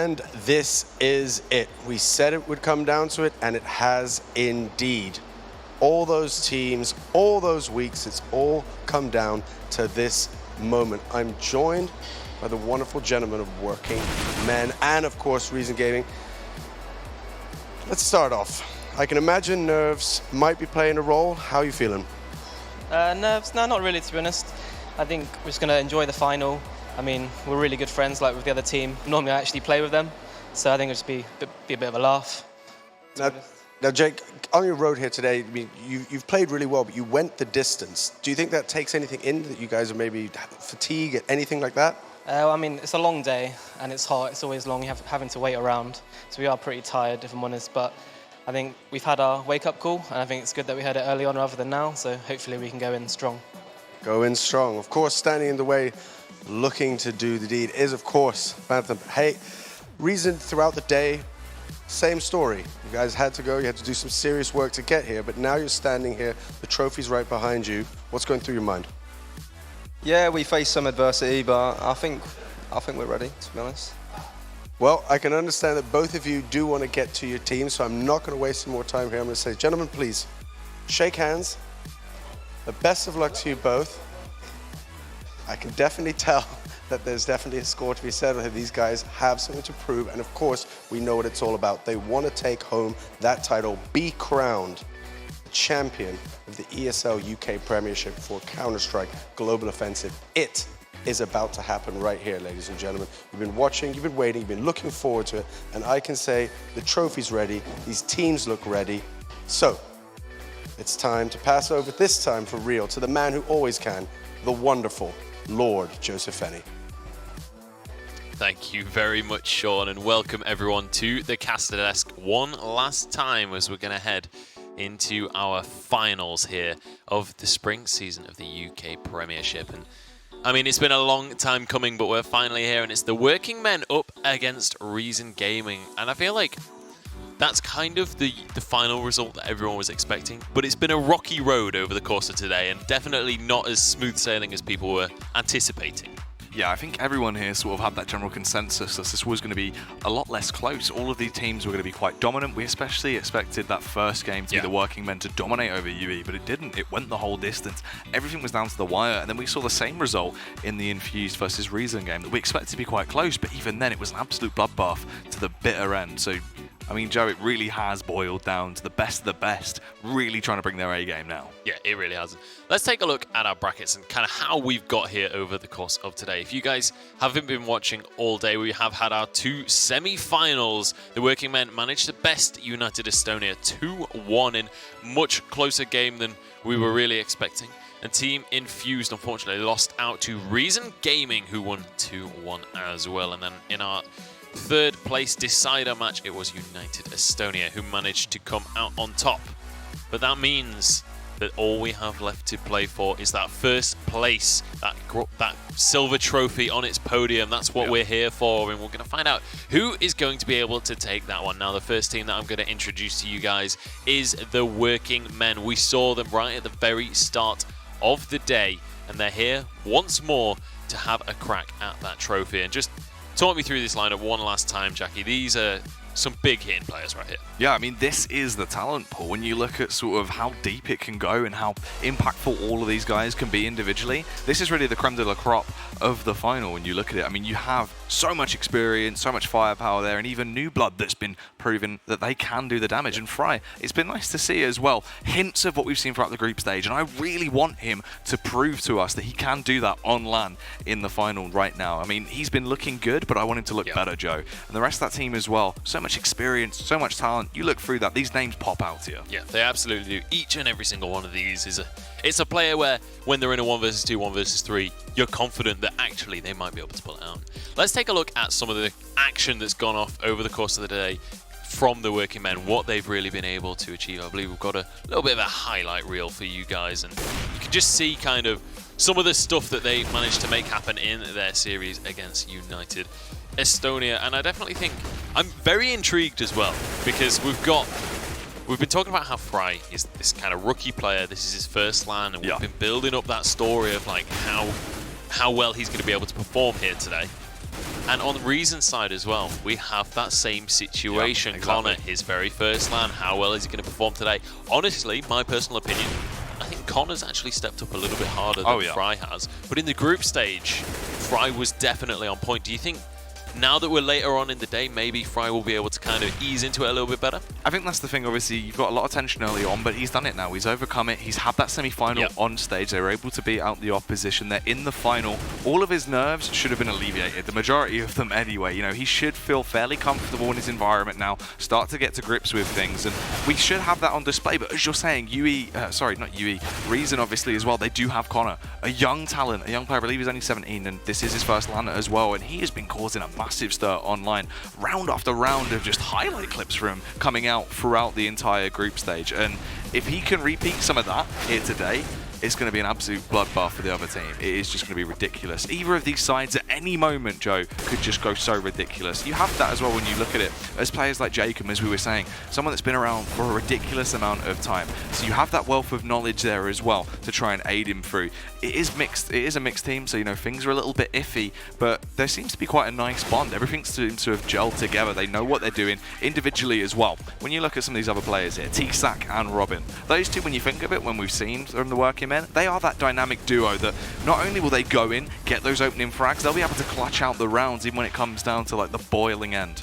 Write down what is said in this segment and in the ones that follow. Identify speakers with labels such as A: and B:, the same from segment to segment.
A: And this is it. We said it would come down to it, and it has indeed. All those teams, all those weeks, it's all come down to this moment. I'm joined by the wonderful gentlemen of Working Men and, of course, Reason Gaming. Let's start off. I can imagine nerves might be playing a role. How are you feeling?
B: Nerves? No, not really, to be honest. I think we're just going to enjoy the final. I mean, we're really good friends, like with the other team. Normally, I actually play with them, so I think it'll just be a bit of a laugh.
A: Now, Jake, on your road here today, I mean, you've played really well, but you went the distance. Do you think that takes anything in, that you guys are maybe fatigued, anything like that?
B: I mean, it's a long day, and it's hot. It's always long, having to wait around. So we are pretty tired, if I'm honest, but I think we've had our wake-up call, and I think it's good that we had it early on rather than now, so hopefully we can go in strong. Go in strong.
A: Of course, standing in the way, looking to do the deed is, of course, Bantam. Hey, Reason throughout the day, same story. You guys had to go, you had to do some serious work to get here, but now you're standing here, the trophy's right behind you. What's going through your mind?
C: Yeah, we faced some adversity, but I think we're ready, to be honest.
A: Well, I can understand that both of you do want to get to your team, so I'm not going to waste some more time here. I'm going to say, gentlemen, please, shake hands. The best of luck to you both. I can definitely tell that there's definitely a score to be said with these guys have something to prove, and of course, we know what it's all about. They want to take home that title, be crowned champion of the ESL UK Premiership for Counter-Strike Global Offensive. It is about to happen right here, ladies and gentlemen. You've been watching, you've been waiting, you've been looking forward to it, and I can say the trophy's ready, these teams look ready. So, it's time to pass over, this time for real, to the man who always can, the wonderful Lord Joseph Fenny.
D: Thank you very much, Sean, and welcome everyone to the Caster Desk one last time as we're going to head into our finals here of the spring season of the UK Premiership. And I mean, it's been a long time coming, but we're finally here, and it's the Working Men up against Reason Gaming. And I feel like that's kind of the final result that everyone was expecting, but it's been a rocky road over the course of today and definitely not as smooth sailing as people were anticipating.
E: Yeah, I think everyone here sort of had that general consensus that this was going to be a lot less close. All of these teams were going to be quite dominant. We especially expected that first game to be the Working Men to dominate over UE, but it didn't. It went the whole distance. Everything was down to the wire, and then we saw the same result in the Infused versus Reason game that we expected to be quite close, but even then it was an absolute bloodbath to the bitter end. So, I mean, Joe, it really has boiled down to the best of the best, really trying to bring their A game now.
D: Yeah, it really has. Let's take a look at our brackets and kind of how we've got here over the course of today. If you guys haven't been watching all day, we have had our two semi-finals. The Working Men managed to best United Estonia 2-1 in much closer game than we were really expecting. And Team Infused, unfortunately, lost out to Reason Gaming, who won 2-1 as well. And then in our third place decider match, it was United Estonia who managed to come out on top. But that means that all we have left to play for is that first place, that silver trophy on its podium. That's what we're here for, and we're going to find out who is going to be able to take that one. Now, the first team that I'm going to introduce to you guys is the Working Men. We saw them right at the very start of the day, and they're here once more to have a crack at that trophy. And just talk me through this lineup one last time, Jackie. These are some big hitting players right here.
E: Yeah, I mean, this is the talent pool. When you look at sort of how deep it can go and how impactful all of these guys can be individually, this is really the creme de la crop of the final when you look at it. I mean, you have so much experience, so much firepower there, and even new blood that's been proven that they can do the damage. And Fry, it's been nice to see as well hints of what we've seen throughout the group stage, and I really want him to prove to us that he can do that on LAN in the final right now. I mean, he's been looking good, but I want him to look better, Joe. And the rest of that team as well. So much experience, so much talent. You look through that, these names pop out to you.
D: Yeah, they absolutely do. Each and every single one of these is it's a player where when they're in a 1 versus 2, 1 versus 3, you're confident that actually they might be able to pull it out. Let's take a look at some of the action that's gone off over the course of the day from the Working Men, what they've really been able to achieve. I believe we've got a little bit of a highlight reel for you guys, and you can just see kind of some of the stuff that they managed to make happen in their series against United Estonia. And I definitely think I'm very intrigued as well, because we've been talking about how Fry is this kind of rookie player. This is his first LAN, and we've been building up that story of like how well he's going to be able to perform here today. And on Reason's side as well, we have that same situation.
E: Yeah, exactly.
D: Connor, his very first LAN, how well is he going to perform today? Honestly, my personal opinion, I think Connor's actually stepped up a little bit harder than Fry has. But in the group stage, Fry was definitely on point. Do you think now that we're later on in the day, maybe Fry will be able to kind of ease into it a little bit better?
E: I think that's the thing. Obviously, you've got a lot of tension early on, but he's done it now. He's overcome it. He's had that semi-final on stage. They were able to beat out the opposition. They're in the final. All of his nerves should have been alleviated. The majority of them anyway. You know, he should feel fairly comfortable in his environment now, start to get to grips with things, and we should have that on display. But as you're saying, Reason obviously as well, they do have Connor, a young talent, a young player. I believe he's only 17, and this is his first LAN as well, and he has been causing a massive stir online, round after round of just highlight clips from him coming out throughout the entire group stage. And if he can repeat some of that here today, it's going to be an absolute bloodbath for the other team. It is just going to be ridiculous. Either of these sides at any moment, Joe, could just go so ridiculous. You have that as well when you look at it as players like Jacob, as we were saying, someone that's been around for a ridiculous amount of time. So you have that wealth of knowledge there as well to try and aid him through. It is mixed. It is a mixed team, so you know things are a little bit iffy, but there seems to be quite a nice bond. Everything seems to have gelled together. They know what they're doing individually as well. When you look at some of these other players here, T-Sack and Robin, those two, when you think of it, when we've seen from the working men, they are that dynamic duo that not only will they go in, get those opening frags, they'll be able to clutch out the rounds even when it comes down to like the boiling end.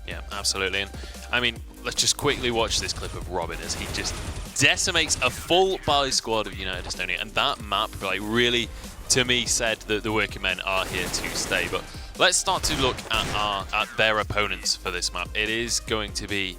D: Yeah, absolutely. And I mean, let's just quickly watch this clip of Robin as he just decimates a full Bali squad of United Estonia. And that map, like, really, to me, said that the working men are here to stay. But let's start to look at their opponents for this map. It is going to be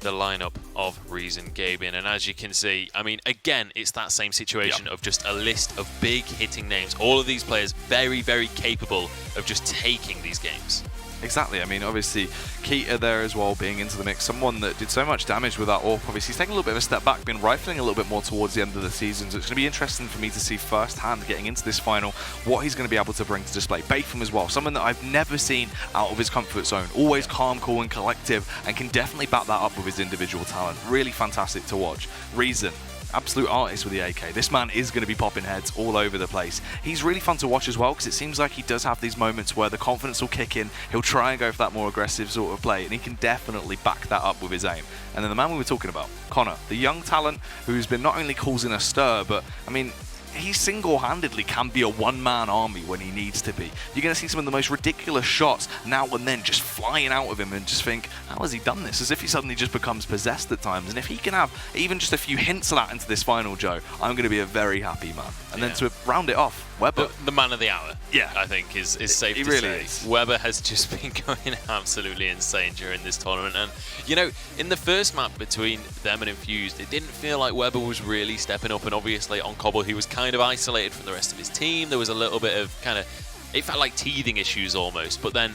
D: the lineup of Reason, Gabian, and as you can see, I mean, again, it's that same situation of just a list of big hitting names. All of these players very, very capable of just taking these games.
E: Exactly. I mean, obviously, Keita there as well, being into the mix. Someone that did so much damage with that AWP. Obviously, he's taking a little bit of a step back, been rifling a little bit more towards the end of the season. So it's going to be interesting for me to see firsthand, getting into this final, what he's going to be able to bring to display. Batham as well, someone that I've never seen out of his comfort zone. Always calm, cool, and collective, and can definitely back that up with his individual talent. Really fantastic to watch. Reason, absolute artist with the AK. This man is going to be popping heads all over the place. He's really fun to watch as well, because it seems like he does have these moments where the confidence will kick in. He'll try and go for that more aggressive sort of play, and he can definitely back that up with his aim. And then the man we were talking about, Connor, the young talent who's been not only causing a stir, but I mean, he single-handedly can be a one-man army when he needs to be. You're going to see some of the most ridiculous shots now and then just flying out of him, and just think, how has he done this? As if he suddenly just becomes possessed at times. And if he can have even just a few hints of that into this final, Joe, I'm going to be a very happy man. And then to round it off, Weber.
D: The man of the hour,
E: yeah,
D: I think is safe to
E: really
D: say.
E: Is.
D: Weber has just been going absolutely insane during this tournament. And, you know, in the first map between them and Infused, it didn't feel like Weber was really stepping up. And obviously on Cobble, he was kind of isolated from the rest of his team. There was a little bit of kind of, it felt like teething issues almost. But then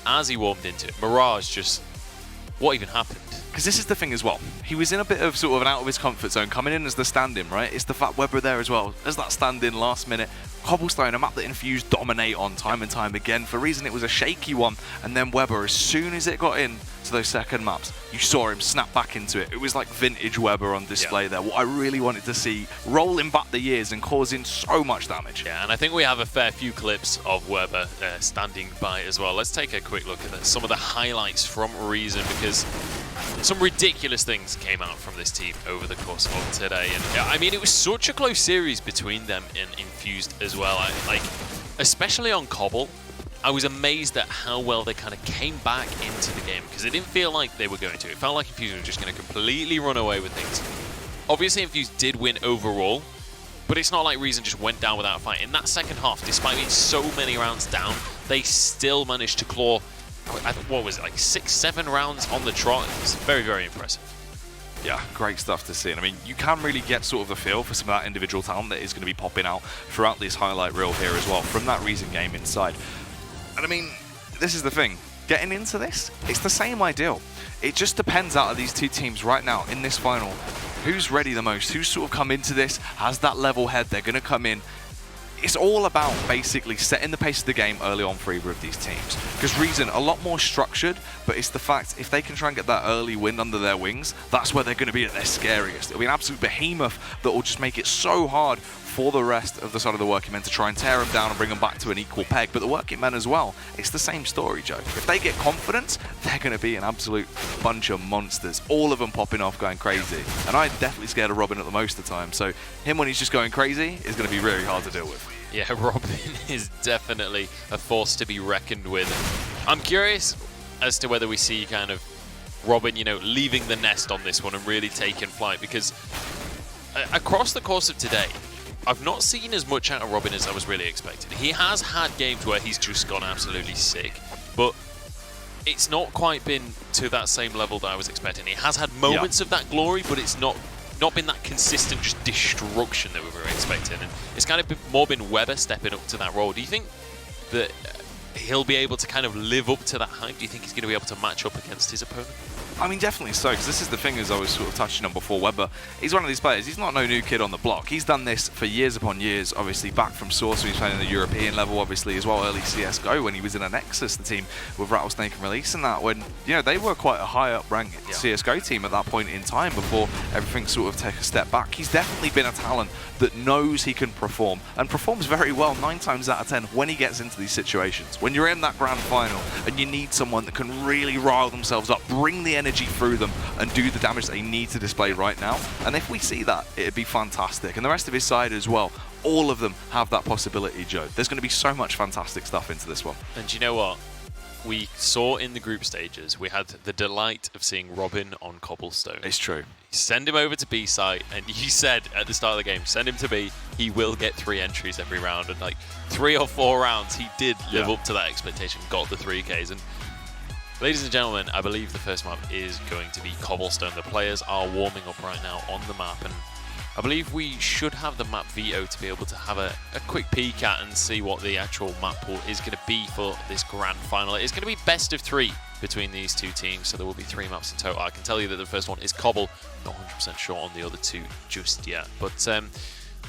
D: as he warmed into it, Mirage just, what even happened?
E: Because this is the thing as well. He was in a bit of sort of an out of his comfort zone, coming in as the stand-in, right? It's the fact Weber there as well, as that stand-in last minute. Cobblestone, a map that Infused dominate on time and time again. For a reason, it was a shaky one. And then Weber, as soon as it got in to those second maps, you saw him snap back into it. It was like vintage Weber on display there. What I really wanted to see, rolling back the years and causing so much damage.
D: Yeah, and I think we have a fair few clips of Weber standing by as well. Let's take a quick look at some of the highlights from Reason, because some ridiculous things came out from this team over the course of today. And I mean, it was such a close series between them and Infused as well. Like, especially on Cobble, I was amazed at how well they kind of came back into the game, because it didn't feel like they were going to. It felt like Infused were just going to completely run away with things. Obviously, Infused did win overall, but it's not like Reason just went down without a fight. In that second half, despite being so many rounds down, they still managed to claw, what was it, like 6-7 rounds on the trot. It was very, very impressive.
E: Yeah, great stuff to see. And I mean, you can really get sort of a feel for some of that individual talent that is going to be popping out throughout this highlight reel here as well, from that Reason game inside. And I mean, this is the thing. Getting into this, it's the same ideal. It just depends out of these two teams right now in this final. Who's ready the most? Who's sort of come into this, has that level head, they're going to come in. It's all about basically setting the pace of the game early on for either of these teams. Because Reason, a lot more structured, but it's the fact if they can try and get that early win under their wings, that's where they're going to be at their scariest. It'll be an absolute behemoth that will just make it so hard for the rest of the side of the working men to try and tear them down and bring them back to an equal peg. But the working men as well, it's the same story, Joe. If they get confidence, they're going to be an absolute bunch of monsters. All of them popping off, going crazy. And I'm definitely scared of Robin at the most of the time. So him when he's just going crazy is going to be really hard to deal with.
D: Yeah, Robin is definitely a force to be reckoned with. I'm curious as to whether we see kind of Robin, you know, leaving the nest on this one and really taking flight, because across the course of today, I've not seen as much out of Robin as I was really expecting. He has had games where he's just gone absolutely sick, but it's not quite been to that same level that I was expecting. He has had moments of that glory, but it's not been that consistent just destruction that we were expecting. And it's kind of more been Weber stepping up to that role. Do you think that he'll be able to kind of live up to that hype? Do you think he's going to be able to match up against his opponent?
E: I mean, definitely so, because this is the thing, as I was sort of touching on before. Weber, he's one of these players. He's not no new kid on the block. He's done this for years upon years, obviously back from Source, when he was playing in the European level, obviously, as well, early CSGO, when he was in a Nexus, the team with Rattlesnake and Release and that, when, you know, they were quite a high up ranked CSGO team at that point in time before everything sort of took a step back. He's definitely been a talent that knows he can perform, and performs very well 9 times out of 10 when he gets into these situations. When you're in that grand final and you need someone that can really rile themselves up, bring the energy through them, and do the damage they need to display right now. And if we see that, it'd be fantastic. And the rest of his side as well, all of them have that possibility, Joe. There's going to be so much fantastic stuff into this one.
D: And you know what? We saw in the group stages, we had the delight of seeing Robin on Cobblestone.
E: It's true.
D: Send him over to B site, and you said at the start of the game, send him to B, he will get 3 entries every round. And like 3 or 4 rounds, he did live up to that expectation, got the 3Ks. And ladies and gentlemen, I believe the first map is going to be Cobblestone. The players are warming up right now on the map, and I believe we should have the map veto to be able to have a quick peek at and see what the actual map pool is going to be for this grand final. It's going to be best of 3 between these two teams, so there will be 3 maps in total. I can tell you that the first one is Cobble, not 100% sure on the other 2 just yet. But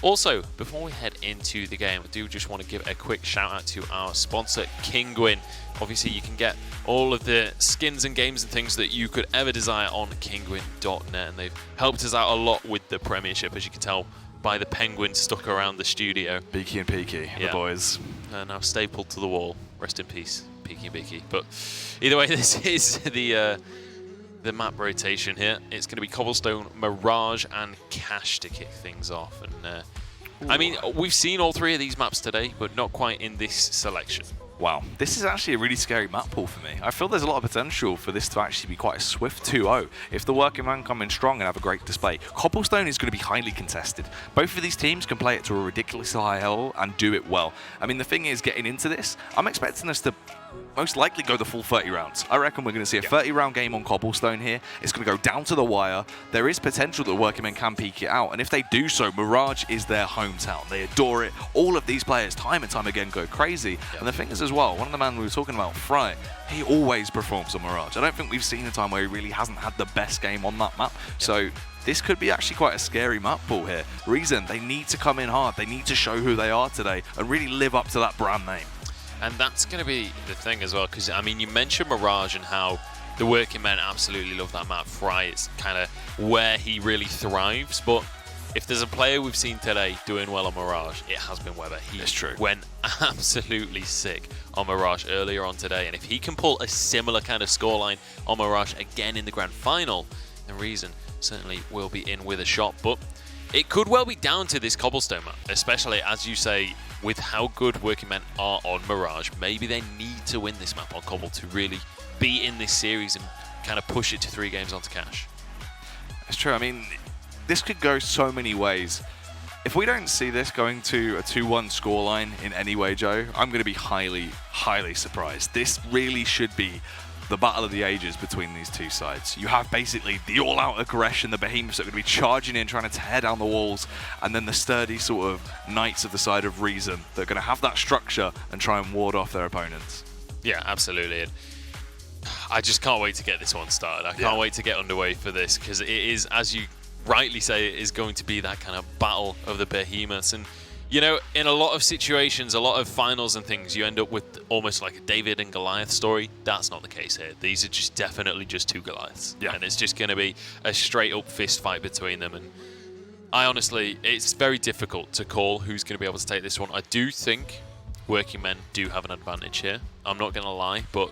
D: also, before we head into the game, I do just want to give a quick shout out to our sponsor, Kinguin. Obviously, you can get all of the skins and games and things that you could ever desire on kinguin.net, and they've helped us out a lot with the Premiership, as you can tell by the penguin stuck around the studio.
E: Beaky and Peaky, the boys.
D: Now stapled to the wall. Rest in peace, Peaky and Beaky. But either way, this is the map rotation here. It's going to be Cobblestone, Mirage, and Cash to kick things off. And I mean, we've seen all 3 of these maps today, but not quite in this selection.
E: Wow, this is actually a really scary map pool for me. I feel there's a lot of potential for this to actually be quite a swift 2-0. If the working man come in strong and have a great display, Cobblestone is going to be highly contested. Both of these teams can play it to a ridiculously high level and do it well. I mean, the thing is, getting into this, I'm expecting us to most likely go the full 30 rounds. I reckon we're going to see a 30-round game on Cobblestone here. It's going to go down to the wire. There is potential that working men can peek it out, and if they do so, Mirage is their hometown. They adore it. All of these players, time and time again, go crazy. And the thing is as well, one of the men we were talking about, Fry, he always performs on Mirage. I don't think we've seen a time where he really hasn't had the best game on that map. So this could be actually quite a scary map pool here. Reason, they need to come in hard. They need to show who they are today and really live up to that brand name.
D: And that's going to be the thing as well, because I mean, you mentioned Mirage and how the working men absolutely love that map. Fry, it's kind of where he really thrives. But if there's a player we've seen today doing well on Mirage, it has been Weber. He went absolutely sick on Mirage earlier on today. And if he can pull a similar kind of scoreline on Mirage again in the grand final, then Reason certainly will be in with a shot. But it could well be down to this Cobblestone map, especially, as you say, with how good working men are on Mirage. Maybe they need to win this map on Cobble to really be in this series and kind of push it to 3 games onto Cash.
E: It's true. I mean, this could go so many ways. If we don't see this going to a 2-1 scoreline in any way, Joe, I'm going to be highly, highly surprised. This really should be the battle of the ages between these two sides. You have basically the all-out aggression, the behemoths that are going to be charging in, trying to tear down the walls, and then the sturdy sort of knights of the side of Reason that are going to have that structure and try and ward off their opponents.
D: Yeah, absolutely. And I just can't wait to get this one started. I can't wait to get underway for this, because it is, as you rightly say, it is going to be that kind of battle of the behemoths. And you know, in a lot of situations, a lot of finals and things, you end up with almost like a David and Goliath story. That's not the case here. These are just definitely just 2 Goliaths. And it's just going to be a straight up fist fight between them. And I honestly, it's very difficult to call who's going to be able to take this one. I do think working men do have an advantage here. I'm not going to lie, but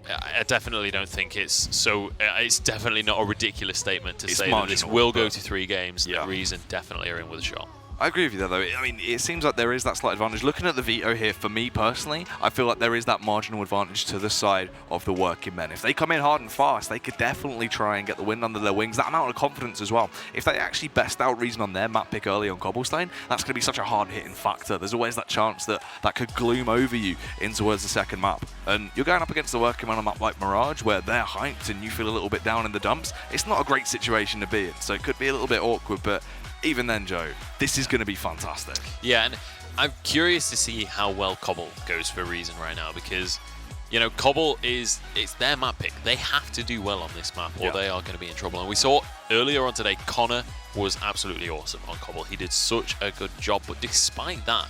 D: I definitely don't think it's so. It's definitely not a ridiculous statement to say that this will go to 3 games. Yeah. Reason definitely are in with a shot.
E: I agree with you there, though. I mean, it seems like there is that slight advantage. Looking at the veto here, for me personally, I feel like there is that marginal advantage to the side of the working men. If they come in hard and fast, they could definitely try and get the wind under their wings. That amount of confidence as well. If they actually best out Reason on their map pick early on Cobblestone, that's going to be such a hard-hitting factor. There's always that chance that that could gloom over you in towards the second map. And you're going up against the working man on a map like Mirage, where they're hyped and you feel a little bit down in the dumps. It's not a great situation to be in, so it could be a little bit awkward, but even then, Joe, this is going to be fantastic.
D: Yeah, and I'm curious to see how well Cobble goes for Reason right now, because, you know, Cobble it's their map pick. They have to do well on this map or they are going to be in trouble. And we saw earlier on today, Connor was absolutely awesome on Cobble. He did such a good job, but despite that,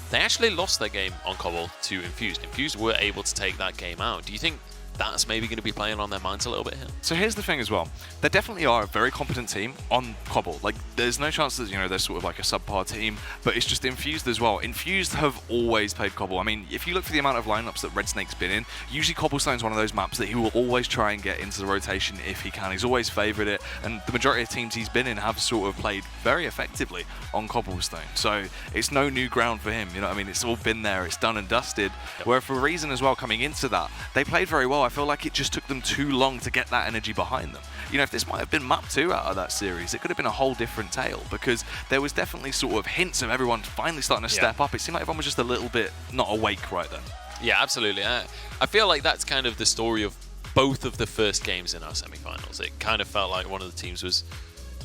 D: they actually lost their game on Cobble to Infused. Infused were able to take that game out. Do you think that's maybe going to be playing on their minds a little bit here?
E: So here's the thing as well. They definitely are a very competent team on Cobble. Like, there's no chance that, you know, they're sort of like a subpar team, but it's just Infused as well. Infused have always played Cobble. I mean, if you look for the amount of lineups that Red Snake's been in, usually Cobblestone's one of those maps that he will always try and get into the rotation if he can. He's always favoured it, and the majority of teams he's been in have sort of played very effectively on Cobblestone. So it's no new ground for him, you know what I mean? It's all been there, it's done and dusted. Where for Reason as well, coming into that, they played very well. I feel like it just took them too long to get that energy behind them. You know, if this might have been map 2 out of that series, it could have been a whole different tale, because there was definitely sort of hints of everyone finally starting to step up. It seemed like everyone was just a little bit not awake right then.
D: Yeah, absolutely. I feel like that's kind of the story of both of the first games in our semi-finals. It kind of felt like one of the teams was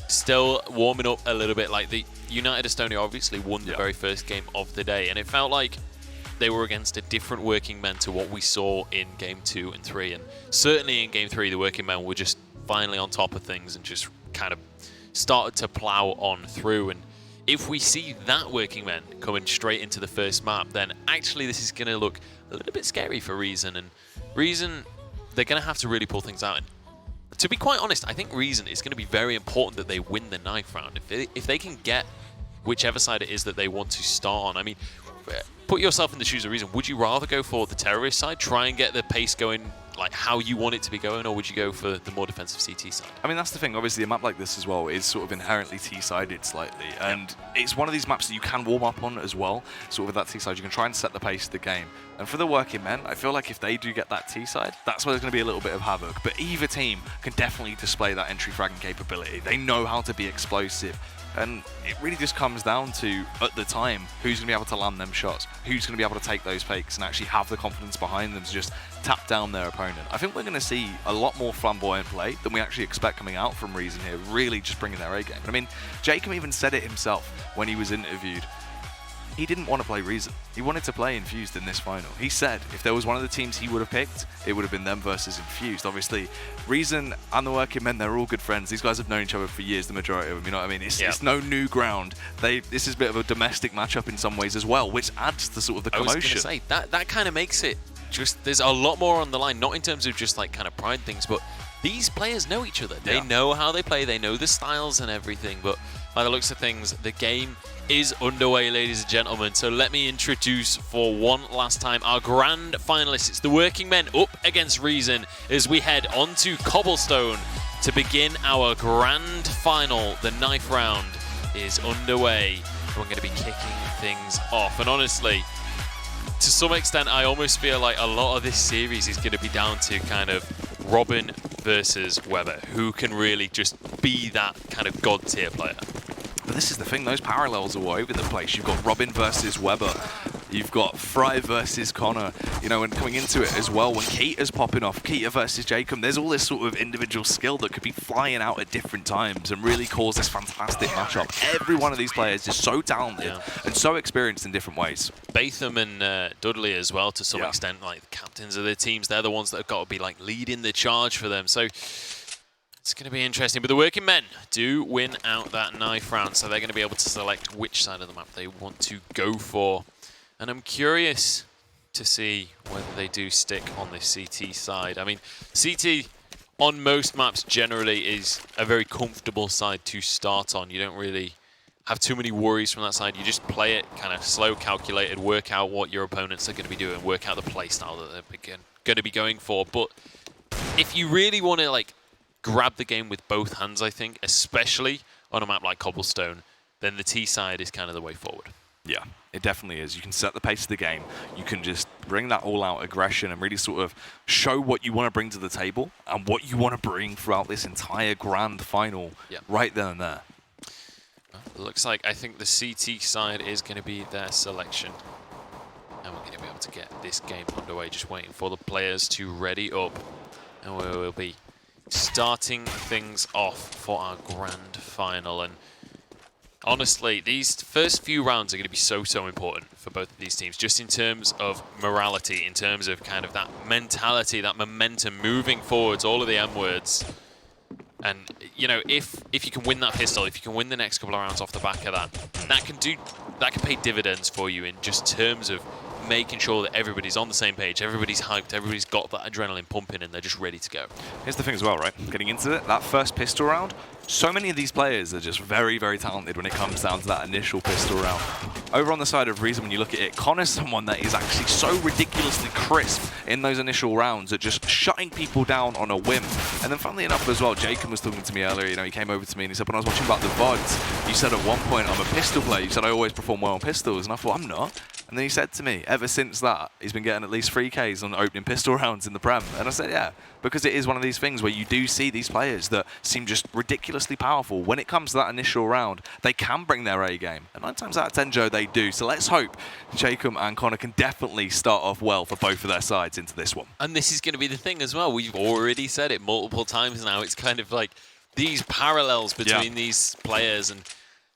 D: still warming up a little bit. Like the United Estonia obviously won the very first game of the day, and it felt like they were against a different working men to what we saw in game 2 and 3. And certainly in game 3, the working men were just finally on top of things and just kind of started to plow on through. And if we see that working men coming straight into the first map, then actually this is going to look a little bit scary for Reason. And Reason, they're going to have to really pull things out. And to be quite honest, I think Reason is going to be very important that they win the knife round. If they can get whichever side it is that they want to start on. I mean, put yourself in the shoes of Reason. Would you rather go for the terrorist side, try and get the pace going like how you want it to be going, or would you go for the more defensive CT side?
E: I mean, that's the thing. Obviously, a map like this as well is sort of inherently T-sided slightly, and it's one of these maps that you can warm up on as well. Sort of with that T-side, you can try and set the pace of the game. And for the working men, I feel like if they do get that T-side, that's where there's going to be a little bit of havoc. But either team can definitely display that entry fragging capability. They know how to be explosive. And it really just comes down to, at the time, who's going to be able to land them shots, who's going to be able to take those fakes and actually have the confidence behind them to just tap down their opponent. I think we're going to see a lot more flamboyant play than we actually expect coming out from Reason here, really just bringing their A game. I mean, Jacob even said it himself when he was interviewed. He didn't want to play Reason. He wanted to play Infused in this final. He said if there was one of the teams he would have picked, it would have been them versus Infused. Obviously, Reason and the working men, they're all good friends. These guys have known each other for years, the majority of them, you know what I mean? It's no new ground. This is a bit of a domestic matchup in some ways as well, which adds to sort of the commotion.
D: I was going to say, that kind of makes it just, there's a lot more on the line, not in terms of just like kind of pride things, but these players know each other. They know how they play, they know the styles and everything, but by the looks of things, the game is underway, ladies and gentlemen. So let me introduce for one last time our grand finalists. It's the working men up against Reason as we head onto Cobblestone to begin our grand final. The knife round is underway. We're going to be kicking things off. And honestly, to some extent, I almost feel like a lot of this series is going to be down to kind of Robin versus Weber, who can really just be that kind of god tier player.
E: But this is the thing, those parallels are all over the place. You've got Robin versus Weber. You've got Fry versus Connor. You know, and coming into it as well, when Keita's popping off, Keita versus Jacob, there's all this sort of individual skill that could be flying out at different times and really cause this fantastic matchup. Every one of these players is so talented and so experienced in different ways.
D: Batham and Dudley as well, to some extent, like the captains of their teams. They're the ones that have got to be like leading the charge for them. So it's going to be interesting, but the working men do win out that knife round, so they're going to be able to select which side of the map they want to go for. And I'm curious to see whether they do stick on this CT side. I mean, CT on most maps generally is a very comfortable side to start on. You don't really have too many worries from that side. You just play it kind of slow, calculated, work out what your opponents are going to be doing, work out the play style that they're going to be going for. But if you really want to like grab the game with both hands, I think, especially on a map like Cobblestone, then the T side is kind of the way forward.
E: Yeah, it definitely is. You can set the pace of the game. You can just bring that all-out aggression and really sort of show what you want to bring to the table and what you want to bring throughout this entire grand final right then and there.
D: Well, looks like I think the CT side is going to be their selection. And we're going to be able to get this game underway, just waiting for the players to ready up. And we will be starting things off for our grand final. And honestly, these first few rounds are going to be so important for both of these teams, just in terms of morality, in terms of kind of that mentality, that momentum moving forwards, all of the M words. And, you know, if you can win that pistol, if you can win the next couple of rounds off the back of that, that can pay dividends for you in just terms of making sure that everybody's on the same page, everybody's hyped, everybody's got that adrenaline pumping and they're just ready to go.
E: Here's the thing as well, right? Getting into it, that first pistol round, so many of these players are just very, very talented when it comes down to that initial pistol round. Over on the side of Reason, when you look at it, Connor's someone that is actually so ridiculously crisp in those initial rounds at just shutting people down on a whim. And then funnily enough as well, Jacob was talking to me earlier, you know, he came over to me and he said, when I was watching about the VODs, you said at one point, I'm a pistol player. You said I always perform well on pistols. And I thought, I'm not. And then he said to me, ever since that, he's been getting at least 3Ks on opening pistol rounds in the Prem. And I said, yeah, because it is one of these things where you do see these players that seem just ridiculously powerful. When it comes to that initial round, they can bring their A game. And 9 times out of 10, Joe, they do. So let's hope Jacob and Connor can definitely start off well for both of their sides into this one.
D: And this is going to be the thing as well. We've already said it multiple times now. It's kind of like these parallels between these players. And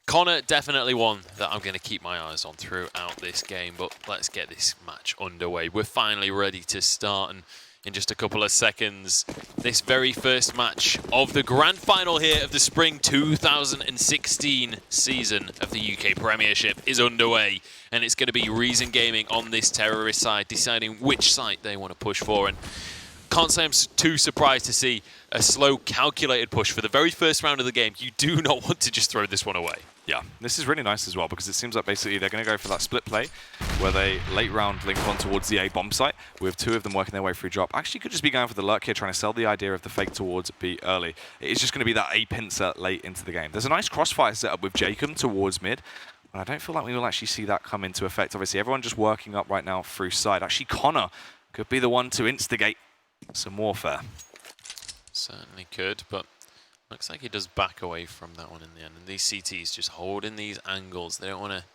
D: Connor, definitely one that I'm going to keep my eyes on throughout this game, but let's get this match underway. We're finally ready to start, and in just a couple of seconds, this very first match of the grand final here of the Spring 2016 season of the UK Premiership is underway, and it's going to be Reason Gaming on this terrorist side, deciding which site they want to push for. And can't say I'm too surprised to see a slow, calculated push for the very first round of the game. You do not want to just throw this one away.
E: Yeah, this is really nice as well because it seems like basically they're going to go for that split play where they late round link on towards the A bomb site with 2 of them working their way through drop. Actually could just be going for the lurk here, trying to sell the idea of the fake towards B early. It is just going to be that A pincer late into the game. There's a nice crossfire setup with Jacob towards mid. And I don't feel like we will actually see that come into effect. Obviously, everyone just working up right now through side. Actually, Connor could be the one to instigate some warfare.
D: Certainly could, but looks like he does back away from that one in the end. And these CTs just holding these angles. They don't want to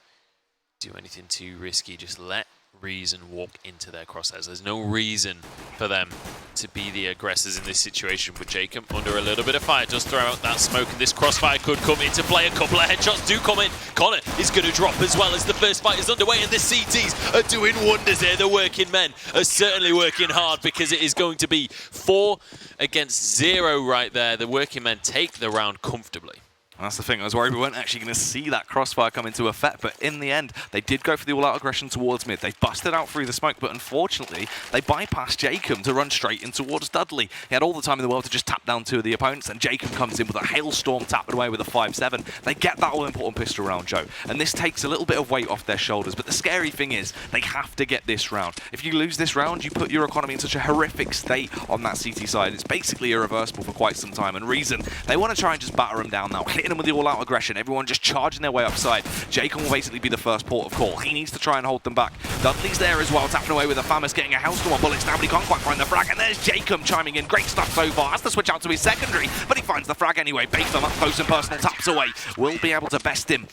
D: do anything too risky. Just let Reason walk into their crosshairs. There's no reason for them to be the aggressors in this situation. But Jacob, under a little bit of fire, does throw out that smoke, and this crossfire could come into play. A couple of headshots do come in. Connor is going to drop as well as the first fight is underway, and the CTs are doing wonders here. The working men are certainly working hard because it is going to be 4 against 0 right there. The working men take the round comfortably.
E: And that's the thing, I was worried we weren't actually going to see that crossfire come into effect, but in the end, they did go for the all-out aggression towards mid. They busted out through the smoke, but unfortunately, they bypassed Jacob to run straight in towards Dudley. He had all the time in the world to just tap down 2 of the opponents, and Jacob comes in with a hailstorm tapping away with a 5-7. They get that all-important pistol round, Joe, and this takes a little bit of weight off their shoulders, but the scary thing is, they have to get this round. If you lose this round, you put your economy in such a horrific state on that CT side. It's basically irreversible for quite some time, and Reason, they want to try and just batter them down now, hitting them with the all-out aggression, everyone just charging their way upside. Jacob will basically be the first port of call. He needs to try and hold them back. Dudley's there as well, tapping away with a Famous, getting a hailstorm on bullets now, but he can't quite find the frag, and there's Jacob chiming in. Great stuff so far. Has to switch out to his secondary, but he finds the frag anyway. Batham up close and personal, taps away. Will be able to best him,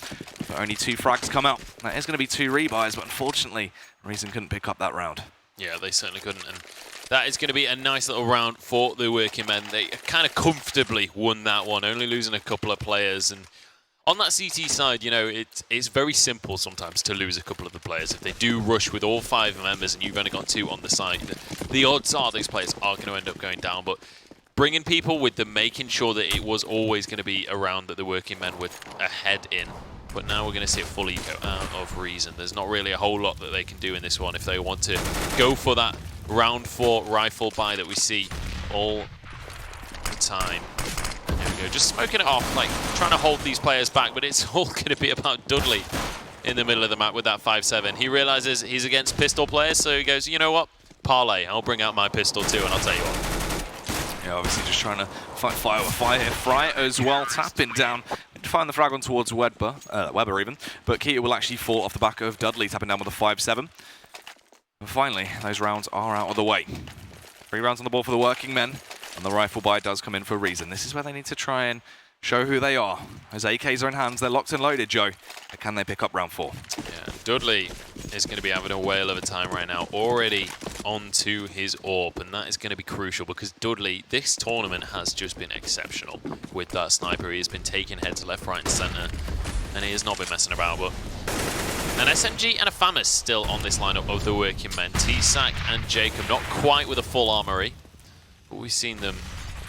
E: but only 2 frags come out. That is going to be 2 rebuys, but unfortunately, Reason couldn't pick up that round.
D: Yeah, they certainly couldn't, and that is going to be a nice little round for the working men. They kind of comfortably won that one, only losing a couple of players. And on that CT side, you know, it's very simple sometimes to lose a couple of the players. If they do rush with all 5 members and you've only got 2 on the side, the odds are these players are going to end up going down. But bringing people with them, making sure that it was always going to be a round that the working men were ahead in. But now we're going to see a full eco out of Reason. There's not really a whole lot that they can do in this one if they want to go for that round 4 rifle buy that we see all time. There we go, just smoking it off, like trying to hold these players back, but it's all going to be about Dudley in the middle of the map with that 5-7. He realizes he's against pistol players, so he goes, you know what? Parlay, I'll bring out my pistol too, and I'll tell you what.
E: Yeah, obviously just trying to fight fire with fire here. Fry as well, tapping down. Find the frag on towards Weber even, but Keita will actually fall off the back of Dudley, tapping down with a 5-7. And finally, those rounds are out of the way. 3 rounds on the board for the working men, and the rifle buy does come in for a reason. This is where they need to try and show who they are. As AKs are in hands, they're locked and loaded, Joe. Can they pick up round 4?
D: Yeah, Dudley is going to be having a whale of a time right now, already onto his AWP, and that is going to be crucial because Dudley, this tournament has just been exceptional with that sniper. He has been taking heads left, right, and center, and he has not been messing about. But an SMG and a FAMAS still on this lineup of the working men. T-Sack and Jacob, not quite with a full armory, but we've seen them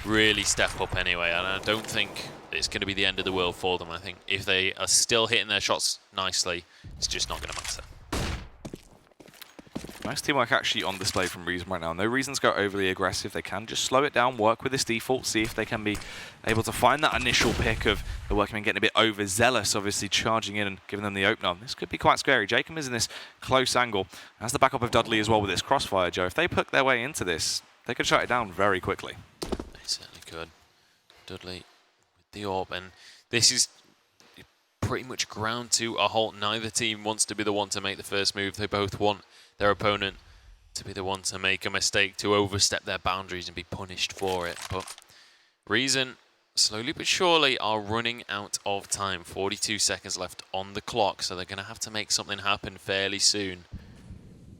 D: really step up anyway, and I don't think it's going to be the end of the world for them. I think if they are still hitting their shots nicely, it's just not going to matter.
E: Nice teamwork actually on display from Reason right now. No reason to go overly aggressive. They can just slow it down, work with this default, see if they can be able to find that initial pick of the workmen getting a bit overzealous, obviously charging in and giving them the opener. This could be quite scary. Jacob is in this close angle. Has the backup of Dudley as well with this crossfire, Joe. If they put their way into this, they could shut it down very quickly.
D: They certainly could. Dudley with the AWP, and this is pretty much ground to a halt. Neither team wants to be the one to make the first move. They both want their opponent to be the one to make a mistake, to overstep their boundaries and be punished for it. But Reason, slowly but surely, are running out of time. 42 seconds left on the clock, so they're going to have to make something happen fairly soon.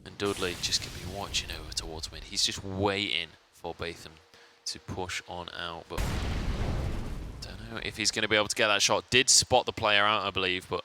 D: And Dudley just going to be watching over towards mid. He's just waiting for Batham to push on out, but don't know if he's going to be able to get that shot. Did spot the player out, I believe, but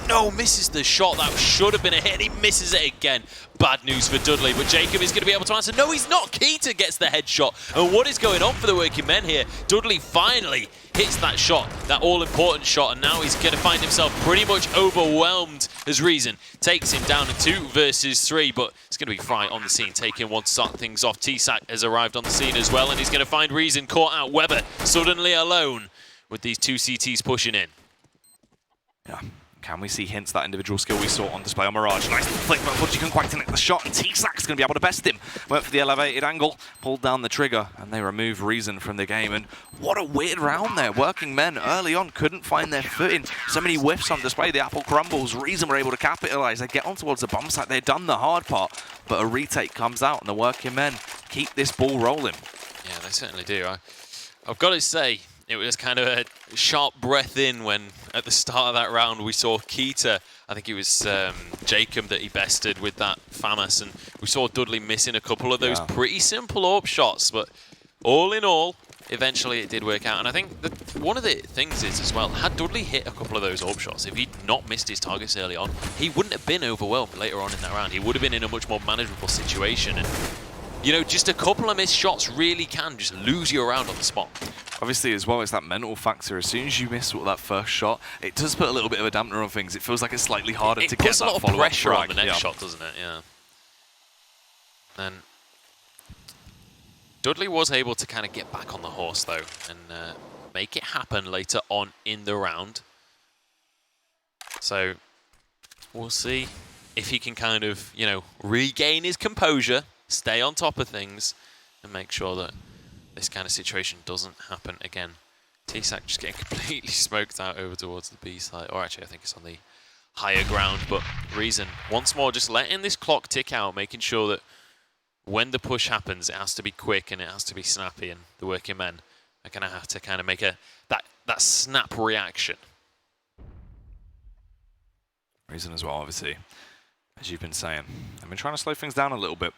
D: no, misses the shot. That should have been a hit. He misses it again. Bad news for Dudley, but Jacob is going to be able to answer. No, he's not. Keita gets the headshot. And what is going on for the working men here? Dudley finally hits that shot, that all-important shot, and now he's going to find himself pretty much overwhelmed as Reason takes him down to 2 versus 3, but it's going to be Fry on the scene, taking one to start things off. T-Sack has arrived on the scene as well, and he's going to find Reason caught out. Weber suddenly alone with these 2 CTs pushing in.
E: Yeah. Can we see hints of that individual skill we saw on display on Mirage? Nice flick, but unfortunately couldn't quite connect the shot, and T-Sack's going to be able to best him. Went for the elevated angle, pulled down the trigger, and they remove Reason from the game. And what a weird round there. Working men early on couldn't find their footing. So many whiffs on display. The apple crumbles. Reason were able to capitalize. They get on towards the bomb site. They've done the hard part, but a retake comes out, and the working men keep this ball rolling.
D: Yeah, they certainly do. I've got to say, it was kind of a sharp breath in when, at the start of that round, we saw Keita, I think it was Jacob that he bested with that FAMAS, and we saw Dudley missing a couple of those pretty simple AWP shots, but all in all, eventually it did work out. And I think that one of the things is as well, had Dudley hit a couple of those AWP shots, if he'd not missed his targets early on, he wouldn't have been overwhelmed later on in that round. He would have been in a much more manageable situation. And you know, just a couple of missed shots really can just lose you around on the spot.
E: Obviously, as well, it's that mental factor. As soon as you miss that first shot, it does put a little bit of a dampener on things. It feels like it's slightly harder to get that follow-up.
D: It puts a lot of pressure on the next shot, doesn't it? Yeah. And Dudley was able to kind of get back on the horse, though, and make it happen later on in the round. So we'll see if he can kind of, you know, regain his composure, stay on top of things, and make sure that this kind of situation doesn't happen again. T-Sack just getting completely smoked out over towards the B side. Or actually, I think it's on the higher ground. But Reason, once more, just letting this clock tick out, making sure that when the push happens, it has to be quick and it has to be snappy. And the working men are going to have to kind of make that snap reaction.
E: Reason as well, obviously, as you've been saying. I've been trying to slow things down a little bit.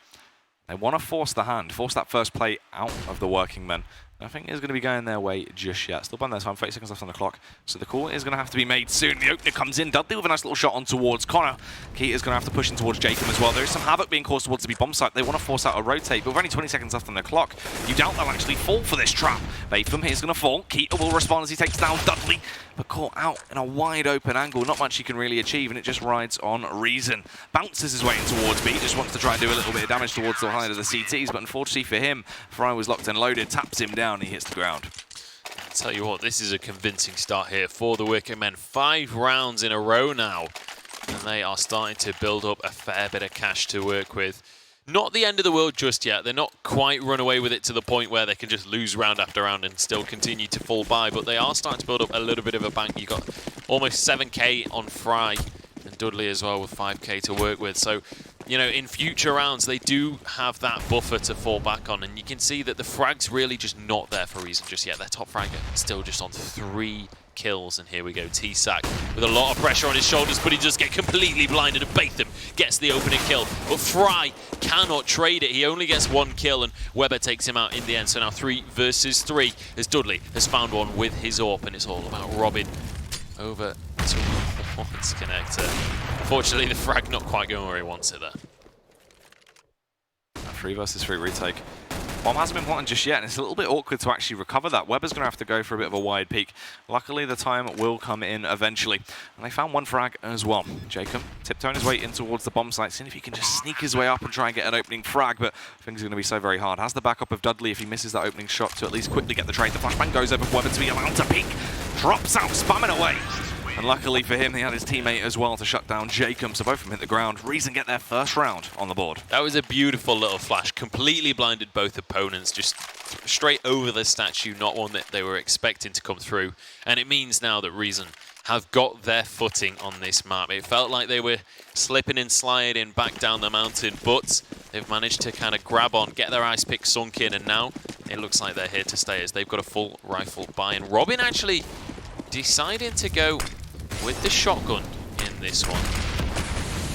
E: They want to force the hand, force that first play out of the working men. Nothing is going to be going their way just yet. Still by their time, 30 seconds left on the clock. So the call is going to have to be made soon. The opener comes in. Dudley with a nice little shot on towards Connor. Keita is going to have to push in towards Jacob as well. There is some havoc being caused towards the bomb site. They want to force out a rotate, but with only 20 seconds left on the clock, you doubt they'll actually fall for this trap. Batham is going to fall. Keita will respond as he takes down Dudley, but caught out in a wide open angle. Not much he can really achieve, and it just rides on Reason. Bounces his way in towards B. Just wants to try and do a little bit of damage towards the height of the CTs, but unfortunately for him, Fry was locked and loaded, taps him down. down, he hits the ground.
D: I'll tell you what, this is a convincing start here for the Working Men. 5 rounds in a row now, and they are starting to build up a fair bit of cash to work with. Not the end of the world just yet. They're not quite run away with it to the point where they can just lose round after round and still continue to fall by, but they are starting to build up a little bit of a bank. You've got almost 7k on Fry and Dudley as well with 5k to work with. So, you know, in future rounds, they do have that buffer to fall back on, and you can see that the frag's really just not there for a reason just yet. Their top frag still just on 3 kills, and here we go, T-Sack with a lot of pressure on his shoulders, but he does get completely blinded, and Batham gets the opening kill. But Fry cannot trade it. He only gets 1 kill, and Weber takes him out in the end. So now 3 versus 3 as Dudley has found one with his AWP, and it's all about Robin over towards Connector. Unfortunately, the frag not quite going where he wants it there.
E: 3 versus 3 retake. Bomb hasn't been planted just yet, and it's a little bit awkward to actually recover that. Weber's going to have to go for a bit of a wide peek. Luckily, the time will come in eventually. And they found 1 frag as well. Jacob tiptoeing his way in towards the bomb site, seeing if he can just sneak his way up and try and get an opening frag, but things are going to be so very hard. Has the backup of Dudley if he misses that opening shot to at least quickly get the trade. The flashbang goes over for Weber to be allowed to peek. Drops out, spamming away. And luckily for him, he had his teammate as well to shut down Jacob, so both of them hit the ground. Reason get their first round on the board.
D: That was a beautiful little flash. Completely blinded both opponents, just straight over the statue, not one that they were expecting to come through. And it means now that Reason have got their footing on this map. It felt like they were slipping and sliding back down the mountain, but they've managed to kind of grab on, get their ice pick sunk in, and now it looks like they're here to stay as they've got a full rifle buy. And Robin actually decided to go with the shotgun in this one,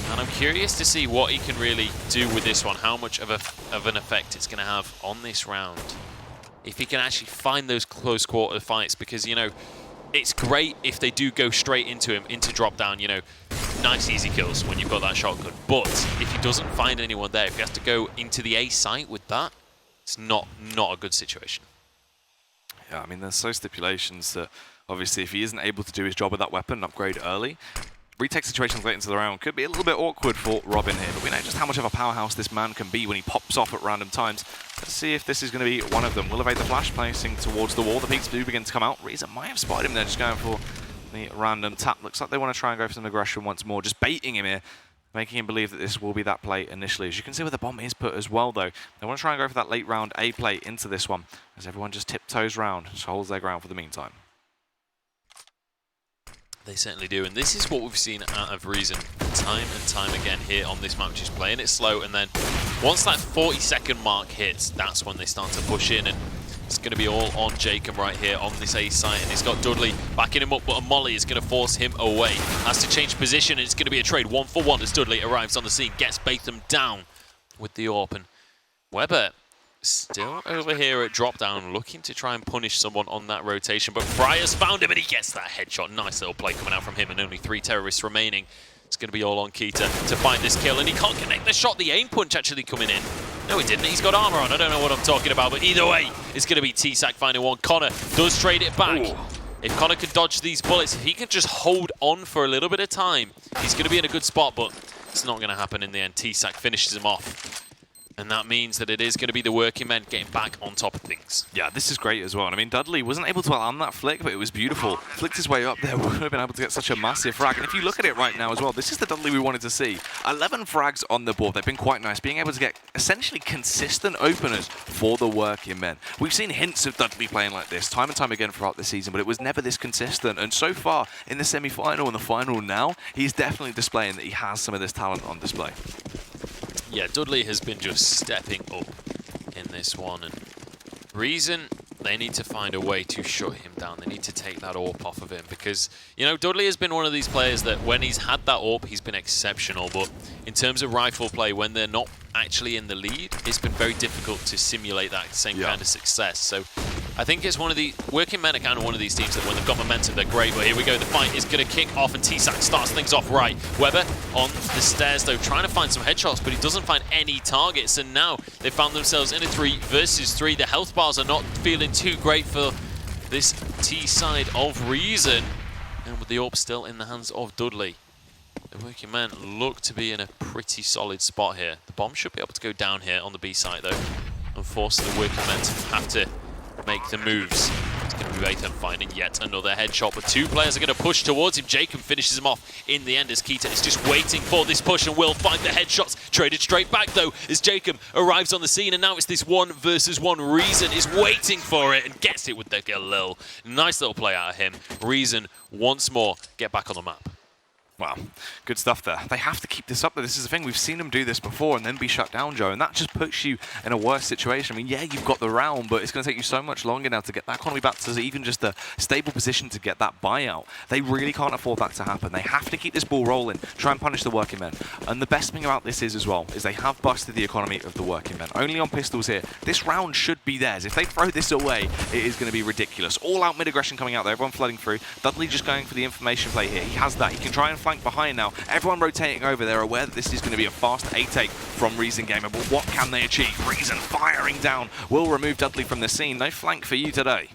D: and I'm curious to see what he can really do with this one, how much of an effect it's going to have on this round, if he can actually find those close quarter fights, because, you know, it's great if they do go straight into him, into drop down, you know, nice easy kills when you've got that shotgun, but if he doesn't find anyone there, if he has to go into the A site with that, it's not a good situation.
E: Yeah, I mean, there's so stipulations that obviously if he isn't able to do his job with that weapon and upgrade early, retake situations late into the round could be a little bit awkward for Robin here, but we know just how much of a powerhouse this man can be when he pops off at random times. Let's see if this is going to be one of them. Will evade the flash, placing towards the wall. The peaks do begin to come out. Reason might have spotted him there, just going for the random tap. Looks like they want to try and go for some aggression once more, just baiting him here, making him believe that this will be that play initially. As you can see where the bomb is put as well, though. They want to try and go for that late round A play into this one, as everyone just tiptoes round, just holds their ground for the meantime.
D: They certainly do, and this is what we've seen out of Reason time and time again here on this map, just playing it slow, and then once that 40-second mark hits, that's when they start to push in, and it's going to be all on Jacob right here on this A site, and he's got Dudley backing him up, but a molly is going to force him away. Has to change position, and it's going to be a trade 1-for-1 as Dudley arrives on the scene, gets Batham down with the AWP, and Weber still over here at drop down, looking to try and punish someone on that rotation, but Fryer's found him and he gets that headshot. Nice little play coming out from him, and only 3 terrorists remaining. It's going to be all on Keita to find this kill, and he can't connect the shot. The aim punch actually coming in. No, he didn't. He's got armor on. I don't know what I'm talking about, but either way, it's going to be T-Sack finding one. Connor does trade it back. Ooh. If Connor can dodge these bullets, if he can just hold on for a little bit of time, he's going to be in a good spot, but it's not going to happen in the end. T-Sack finishes him off. And that means that it is going to be the Working Men getting back on top of things.
E: Yeah, this is great as well. And I mean, Dudley wasn't able to land that flick, but it was beautiful. Flicked his way up there, would have been able to get such a massive frag. And if you look at it right now as well, this is the Dudley we wanted to see. 11 frags on the board. They've been quite nice, being able to get essentially consistent openers for the Working Men. We've seen hints of Dudley playing like this time and time again throughout the season, but it was never this consistent. And so far, in the semi-final and the final now, he's definitely displaying that he has some of this talent on display.
D: Yeah, Dudley has been just stepping up in this one, and Reason, they need to find a way to shut him down. They need to take that AWP off of him, because, you know, Dudley has been one of these players that when he's had that AWP, he's been exceptional, but in terms of rifle play, when they're not actually in the lead, it's been very difficult to simulate that same kind of success. So I think it's one of the Working Men are kind of one of these teams that when they've got momentum, they're great. But here we go. The fight is going to kick off, and T-Sack starts things off right. Weber on the stairs, though, trying to find some headshots, but he doesn't find any targets. And now they found themselves in a 3 versus 3. The health bars are not feeling too great for this T side of Reason. And with the AWP still in the hands of Dudley, the Working Men look to be in a pretty solid spot here. The bomb should be able to go down here on the B site, though, and force the Working Men to have to make the moves. It's going to be Vatham finding yet another headshot, but two players are going to push towards him. Jacob finishes him off in the end as Keita is just waiting for this push and will find the headshots. Traded straight back though as Jacob arrives on the scene, and now it's this 1v1. Reason is waiting for it and gets it with the Galil. Nice little play out of him. Reason once more get back on the map.
E: Wow, good stuff there. They have to keep this up. This is the thing. We've seen them do this before and then be shut down, Joe, and that just puts you in a worse situation. I mean, yeah, you've got the round, but it's going to take you so much longer now to get that economy back to even just a stable position to get that buyout. They really can't afford that to happen. They have to keep this ball rolling, try and punish the working men. And the best thing about this is, as well, is they have busted the economy of the working men. Only on pistols here. This round should be theirs. If they throw this away, it is going to be ridiculous. All-out mid-aggression coming out there, everyone flooding through. Dudley just going for the information play here. He has that. He can try and flank behind now. Everyone rotating over. They're aware that this is going to be a fast A-take from Reason Gamer, but what can they achieve? Reason firing down will remove Dudley from the scene. No flank for you today.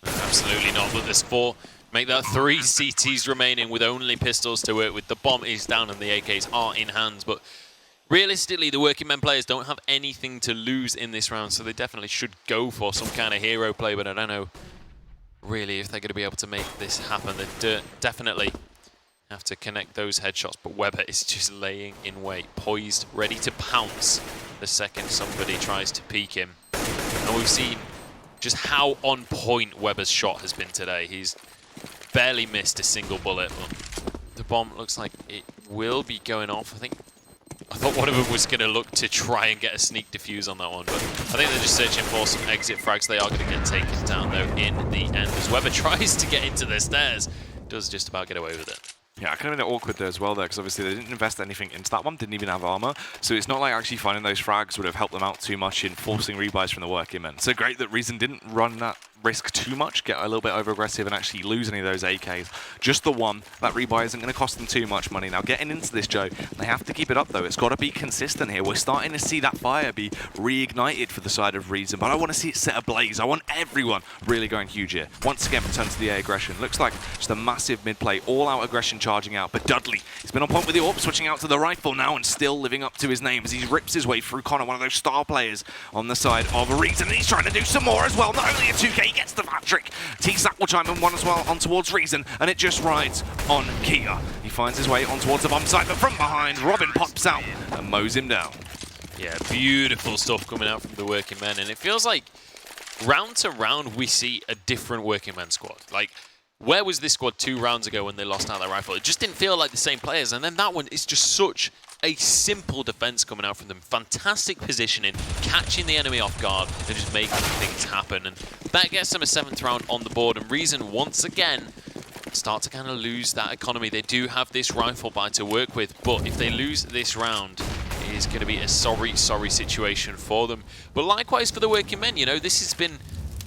D: Absolutely not, but there's 4. Make that 3 CTs remaining with only pistols to work with. The bomb is down and the AKs are in hands, but realistically, the working men players don't have anything to lose in this round, so they definitely should go for some kind of hero play, but I don't know really if they're going to be able to make this happen. They definitely have to connect those headshots, but Weber is just laying in wait, poised, ready to pounce the second somebody tries to peek him. And we've seen just how on point Weber's shot has been today. He's barely missed a single bullet, but the bomb looks like it will be going off. I thought one of them was going to look to try and get a sneak defuse on that one, but I think they're just searching for some exit frags. They are going to get taken down, though, in the end. As Weber tries to get into the stairs, does just about get away with it.
E: Yeah, it could have been awkward there as well there, because obviously they didn't invest anything into that one, didn't even have armor, so it's not like actually finding those frags would have helped them out too much in forcing rebuys from the working men. So great that Reason didn't run that risk too much, get a little bit over aggressive and actually lose any of those AKs. Just the one. That rebuy isn't going to cost them too much money. Now getting into this, Joe, they have to keep it up though. It's got to be consistent here. We're starting to see that fire be reignited for the side of Reason, but I want to see it set ablaze. I want everyone really going huge here. Once again, return to the air aggression. Looks like just a massive mid play, all out aggression charging out, but Dudley, he's been on point with the AWP, switching out to the rifle now and still living up to his name as he rips his way through Connor, one of those star players on the side of Reason, and he's trying to do some more as well. Not only a 2K, he gets the hat trick. T-Sack will chime in one as well on towards Reason, and it just rides on Keita. He finds his way on towards the bomb site, but from behind, Robin pops out and mows him down.
D: Yeah, beautiful stuff coming out from the working men, and it feels like round to round we see a different working men squad. Like, where was this squad 2 rounds ago when they lost out their rifle? It just didn't feel like the same players, and then that one is just such a simple defense coming out from them. Fantastic positioning, catching the enemy off guard, and just making things happen. And that gets them a 7th round on the board, and Reason once again start to kind of lose that economy. They do have this rifle buy to work with, but if they lose this round, it is going to be a sorry situation for them. But likewise for the working men, you know, this has been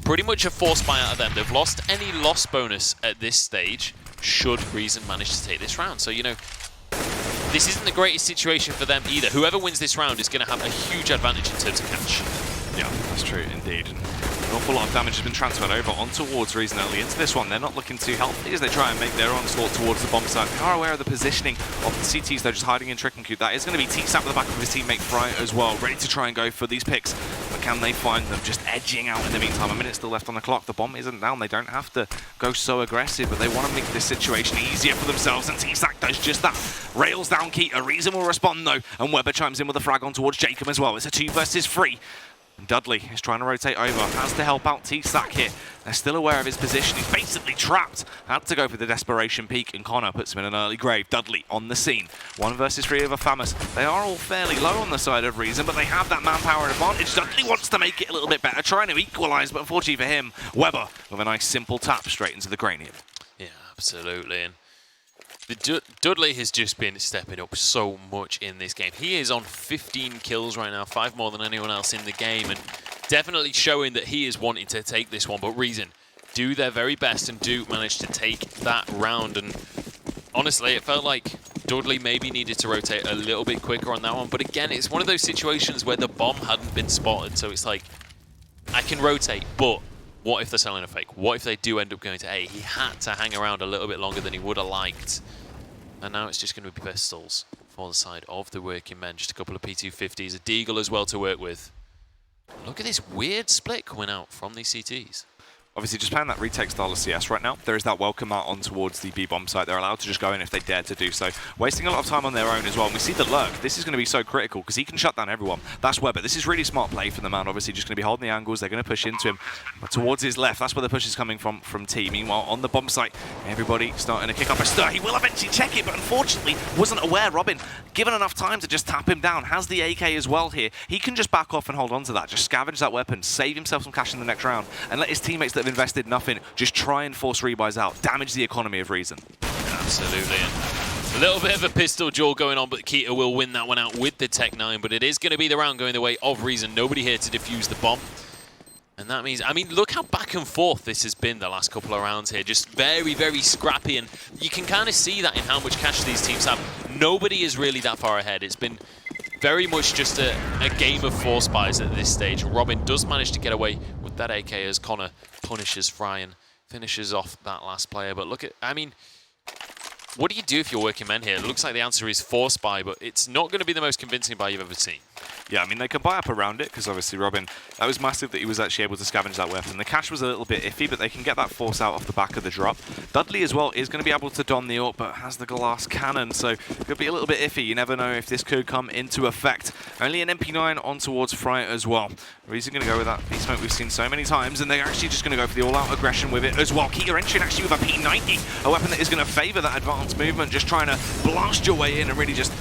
D: pretty much a forced buy out of them. They've lost any loss bonus at this stage should Reason manage to take this round. So, you know, this isn't the greatest situation for them either. Whoever wins this round is going to have a huge advantage in terms of catch.
E: Yeah, that's true indeed. An awful lot of damage has been transferred over on towards Reason early into this one. They're not looking too healthy as they try and make their onslaught towards the bomb site. They are aware of the positioning of the CTs, though, just hiding in Trick and Cute. That is going to be T-Sap at the back of his teammate Fry as well, ready to try and go for these picks. But can they find them? Just edging out in the meantime. A minute still left on the clock. The bomb isn't down. They don't have to go so aggressive, but they want to make this situation easier for themselves, and T-Sack does just that. Rails down Keita. Reason will respond, though, and Weber chimes in with a frag on towards Jacob as well. It's a 2 versus 3. Dudley is trying to rotate over, has to help out T-Sack here. They're still aware of his position. He's basically trapped. Had to go for the desperation peek, and Connor puts him in an early grave. Dudley on the scene. 1 versus 3 over Famous. They are all fairly low on the side of Reason, but they have that manpower advantage. Dudley wants to make it a little bit better, trying to equalise, but unfortunately for him, Weber with a nice simple tap straight into the cranium.
D: Yeah, absolutely. And Dudley has just been stepping up so much in this game. He is on 15 kills right now, 5 more than anyone else in the game, and definitely showing that he is wanting to take this one. But Reason do their very best and do manage to take that round. And honestly, it felt like Dudley maybe needed to rotate a little bit quicker on that one. But again, it's one of those situations where the bomb hadn't been spotted. So it's like, I can rotate, but what if they're selling a fake? What if they do end up going to A? He had to hang around a little bit longer than he would have liked. And now it's just going to be pistols for the side of the working men. Just a couple of P250s, a Deagle as well to work with. Look at this weird split coming out from these CTs.
E: Obviously, just playing that retake style of CS right now, there is that welcome out on towards the B-bomb site. They're allowed to just go in if they dare to do so, wasting a lot of time on their own as well. And we see the lurk. This is going to be so critical because he can shut down everyone. That's Weber. This is really smart play for the man. Obviously, just going to be holding the angles. They're going to push into him. But towards his left, that's where the push is coming from T. Meanwhile, on the bomb site, everybody starting to kick up a stir. He will eventually check it, but unfortunately wasn't aware. Robin, given enough time to just tap him down, has the AK as well here. He can just back off and hold on to that. Just scavenge that weapon, save himself some cash in the next round, and let his teammates that have invested nothing just try and force rebuys out, damage the economy of Reason.
D: Absolutely. And a little bit of a pistol duel going on, but Keita will win that one out with the Tech-9, but it is going to be the round going the way of Reason. Nobody here to defuse the bomb. And that means, I mean, look how back and forth this has been the last couple of rounds here. Just very, very scrappy, and you can kind of see that in how much cash these teams have. Nobody is really that far ahead. It's been very much just a game of force buys at this stage. Robin does manage to get away with that AK as Connor punishes Fry and finishes off that last player. But look at, I mean, what do you do if you're working men here? It looks like the answer is force buy, but it's not going to be the most convincing buy you've ever seen.
E: Yeah, I mean, they can buy up around it, because obviously Robin, that was massive that he was actually able to scavenge that weapon. The cash was a little bit iffy, but they can get that force out off the back of the drop. Dudley as well is going to be able to don the AWP, but has the glass cannon, so could be a little bit iffy. You never know if this could come into effect. Only an MP9 on towards Fry as well. Reason going to go with that B-smoke we've seen so many times, and they're actually just going to go for the all-out aggression with it as well. Keita entering actually with a P90, a weapon that is going to favour that advanced movement, just trying to blast your way in and really just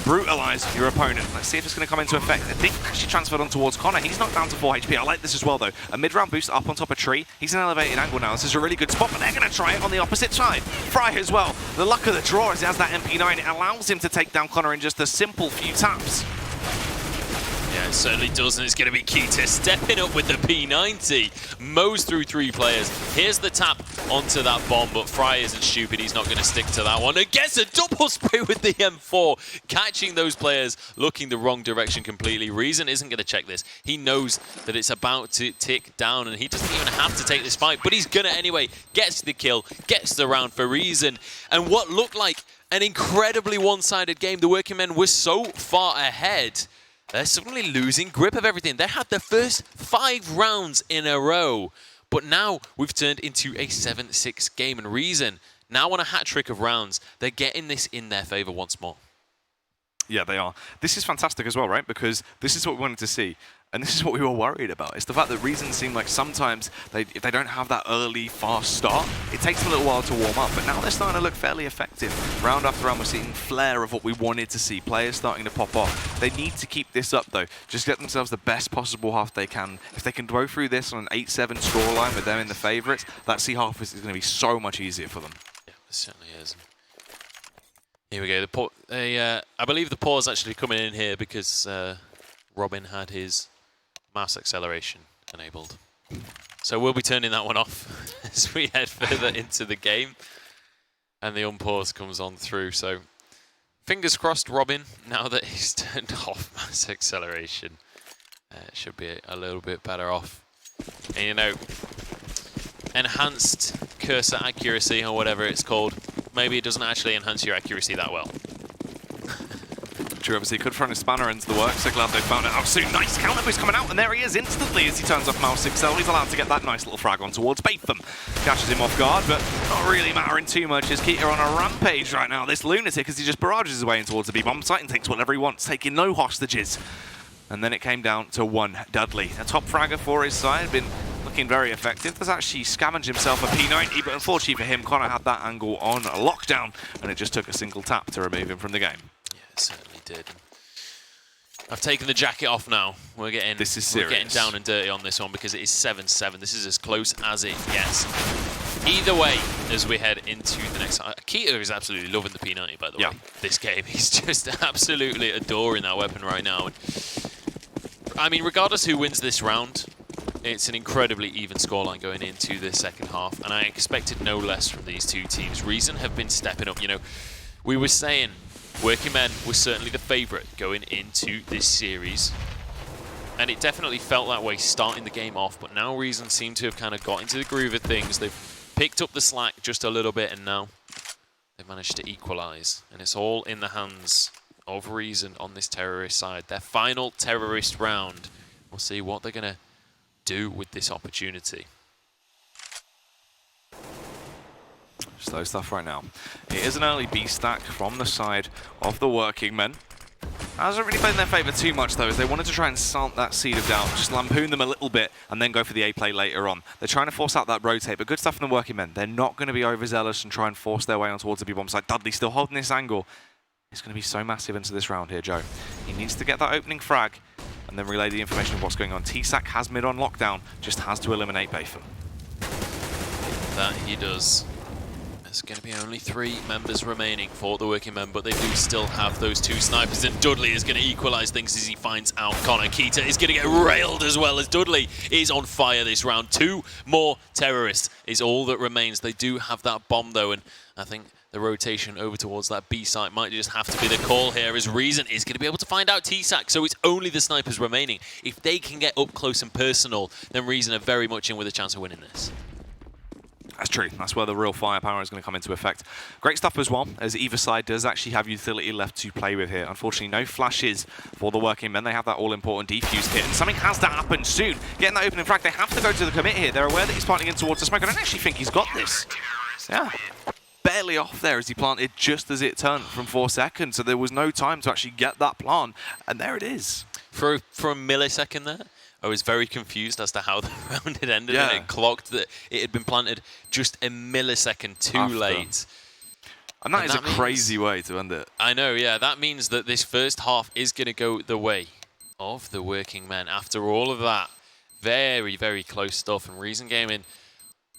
E: brutalize your opponent. Let's see if it's going to come into effect. I think actually transferred on towards Connor. He's knocked down to 4 HP. I like this as well, though. A mid-round boost up on top of Tree. He's an elevated angle now. This is a really good spot, but they're going to try it on the opposite side. Fry as well. The luck of the draw is he has that MP9. It allows him to take down Connor in just a simple few taps.
D: Yeah, it certainly does, and it's going to be Keita stepping up with the P90. Mows through 3 players. Here's the tap onto that bomb, but Fry isn't stupid. He's not going to stick to that one. And gets a double spray with the M4, catching those players looking the wrong direction completely. Reason isn't going to check this. He knows that it's about to tick down, and he doesn't even have to take this fight, but he's going to anyway. Gets the kill, gets the round for Reason. And what looked like an incredibly one-sided game, the working men were so far ahead. They're suddenly losing grip of everything. They had their first 5 rounds in a row, but now we've turned into a 7-6 game. And Reason, now on a hat-trick of rounds, they're getting this in their favor once more.
E: Yeah, they are. This is fantastic as well, right? Because this is what we wanted to see. And this is what we were worried about. It's the fact that Reason seem like sometimes, if they don't have that early, fast start, it takes them a little while to warm up. But now they're starting to look fairly effective. Round after round, we're seeing flair of what we wanted to see. Players starting to pop off. They need to keep this up, though. Just get themselves the best possible half they can. If they can go through this on an 8-7 scoreline with them in the favourites, that C half is going to be so much easier for them.
D: Yeah, it certainly is. Here we go. I believe the pause actually coming in here because Robin had his mass acceleration enabled. So we'll be turning that one off as we head further into the game. And the unpause comes on through. So fingers crossed, Robin, now that he's turned off mass acceleration, should be a little bit better off. And you know, enhanced cursor accuracy or whatever it's called, maybe it doesn't actually enhance your accuracy that well.
E: True, obviously could throw a spanner into the work, so glad they found it out soon. Nice counter boost coming out, and there he is instantly as he turns off Mouse 6L. He's allowed to get that nice little frag on towards Batham. Catches him off guard, but not really mattering too much as Keita on a rampage right now. This lunatic as he just barrages his way in towards the B-bomb site and takes whatever he wants, taking no hostages. And then it came down to one Dudley. A top fragger for his side, been looking very effective. Does actually scavenge himself a P90, but unfortunately for him, Connor had that angle on lockdown, and it just took a single tap to remove him from the game.
D: Yeah, it certainly did. I've taken the jacket off now. We're getting down and dirty on this one because it is 7-7. This is as close as it gets. Either way, as we head into the next... Keita is absolutely loving the P90, by the way. This game, he's just absolutely adoring that weapon right now. I mean, regardless who wins this round, it's an incredibly even scoreline going into the second half, and I expected no less from these two teams. Reason have been stepping up. You know, we were saying Working Men was certainly the favourite going into this series, and it definitely felt that way starting the game off, but now Reason seem to have kind of got into the groove of things. They've picked up the slack just a little bit, and now they've managed to equalise, and it's all in the hands of Reason on this terrorist side. Their final terrorist round We'll see what they're going to do with this opportunity.
E: Slow stuff right now. It is an early B stack from the side of the working men. Hasn't really played in their favour too much though, as they wanted to try and plant that seed of doubt, just lampoon them a little bit and then go for the A play later on. They're trying to force out that rotate, but good stuff from the working men. They're not going to be overzealous and try and force their way on towards the B bomb side. Dudley still holding this angle. It's going to be so massive into this round here, Joe. He needs to get that opening frag and then relay the information of what's going on. TSAC has mid on lockdown, just has to eliminate Batham.
D: That he does. There's going to be only 3 members remaining for the working men, but they do still have those 2 snipers, and Dudley is going to equalize things as he finds out Connor. Keita is going to get railed as well, as Dudley is on fire this round. 2 more terrorists is all that remains. They do have that bomb though, and I think the rotation over towards that B site might just have to be the call here, as Reason is going to be able to find out TSAC, so it's only the snipers remaining. If they can get up close and personal, then Reason are very much in with a chance of winning this.
E: That's true. That's where the real firepower is going to come into effect. Great stuff as well, as either side does actually have utility left to play with here. Unfortunately, no flashes for the working men. They have that all-important defuse kit, and something has to happen soon. Getting that opening frag, they have to go to the commit here. They're aware that he's planting in towards the smoke. I don't actually think he's got this. Yeah. Barely off there as he planted just as it turned from 4 seconds, so there was no time to actually get that plant, and there it is.
D: For a millisecond there, I was very confused as to how the round had ended, and it clocked that it had been planted just a millisecond too late.
E: And that is a crazy way to end it.
D: I know, yeah. That means that this first half is going to go the way of the working men. After all of that, very, very close stuff, and Reason Gaming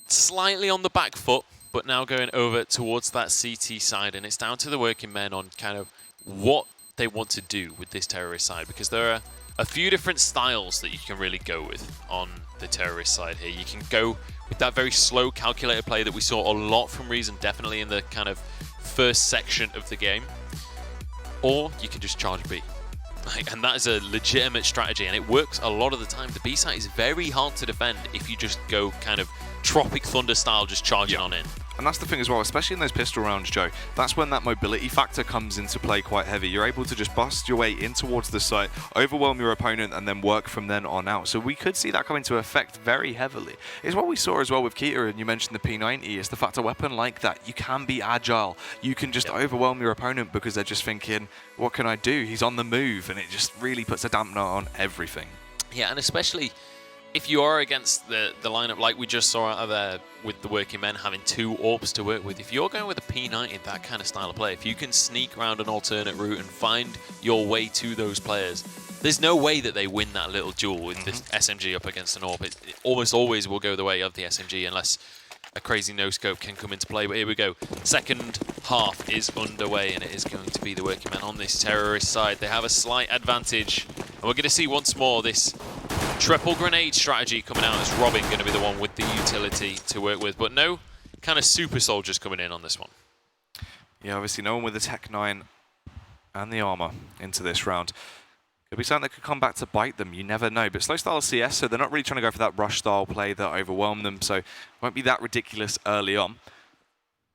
D: slightly on the back foot, but now going over towards that CT side, and it's down to the working men on kind of what they want to do with this terrorist side, because there are a few different styles that you can really go with on the terrorist side here. You can go with that very slow calculated play that we saw a lot from Reason, definitely in the kind of first section of the game, or you can just charge B. And that is a legitimate strategy, and it works a lot of the time. The B site is very hard to defend if you just go kind of Tropic Thunder style, just charging on in.
E: And that's the thing as well, especially in those pistol rounds, Joe. That's when that mobility factor comes into play quite heavy. You're able to just bust your way in towards the site, overwhelm your opponent, and then work from then on out. So we could see that come into effect very heavily. It's what we saw as well with Keita, and you mentioned the P90. It's the fact a weapon like that, you can be agile. You can just overwhelm your opponent because they're just thinking, what can I do? He's on the move, and it just really puts a dampener on everything.
D: Yeah, and especially if you are against the lineup like we just saw out there with the working men having 2 orbs to work with, if you're going with a P90, that kind of style of play, if you can sneak around an alternate route and find your way to those players, there's no way that they win that little duel with this SMG up against an orb. It almost always will go the way of the SMG unless a crazy no-scope can come into play. But here we go. Second half is underway, and it is going to be the working men on this terrorist side. They have a slight advantage, and we're going to see once more this triple grenade strategy coming out, as Robin going to be the one with the utility to work with, but no kind of super soldiers coming in on this one.
E: Yeah, obviously no one with the Tech 9 and the armor into this round. Could be something that could come back to bite them, you never know. But slow style CS, so they're not really trying to go for that rush style play that overwhelm them, so it won't be that ridiculous early on.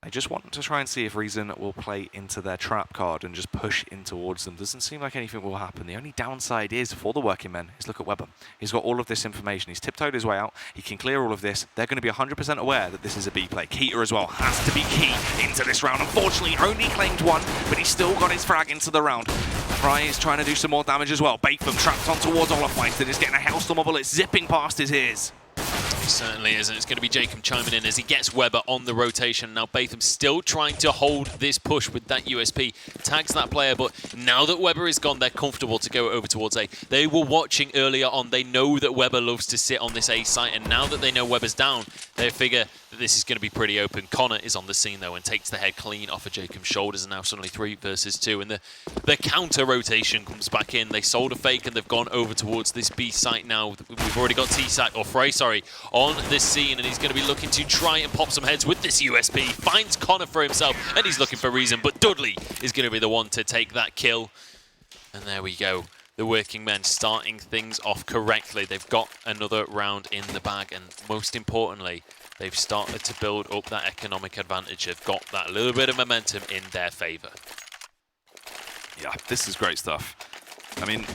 E: They just want to try and see if Reason will play into their trap card and just push in towards them. Doesn't seem like anything will happen. The only downside is, for the working men, is look at Weber. He's got all of this information. He's tiptoed his way out. He can clear all of this. They're going to be 100% aware that this is a B play. Keita as well has to be key into this round. Unfortunately, only claimed 1, but he's still got his frag into the round. Fry is trying to do some more damage as well. Batham trapped on towards Olafmeister. He's getting a hailstorm of bullets zipping past his ears.
D: He certainly is, and it's going to be Jacob chiming in as he gets Weber on the rotation. Now Batham still trying to hold this push with that USP. Tags that player, but now that Weber is gone, they're comfortable to go over towards A. They were watching earlier on. They know that Weber loves to sit on this A site, and now that they know Weber's down, they figure that this is going to be pretty open. Connor is on the scene, though, and takes the head clean off of Jacob's shoulders, and now suddenly 3 versus 2, and the counter rotation comes back in. They sold a fake, and they've gone over towards this B site now. We've already got TSAC, or Frey, sorry, on this scene, and he's going to be looking to try and pop some heads with this USP. Finds Connor for himself, and he's looking for Reason, but Dudley is going to be the one to take that kill. And there we go. The working men starting things off correctly. They've got another round in the bag, and most importantly, they've started to build up that economic advantage. They've got that little bit of momentum in their favour.
E: Yeah, this is great stuff. I mean,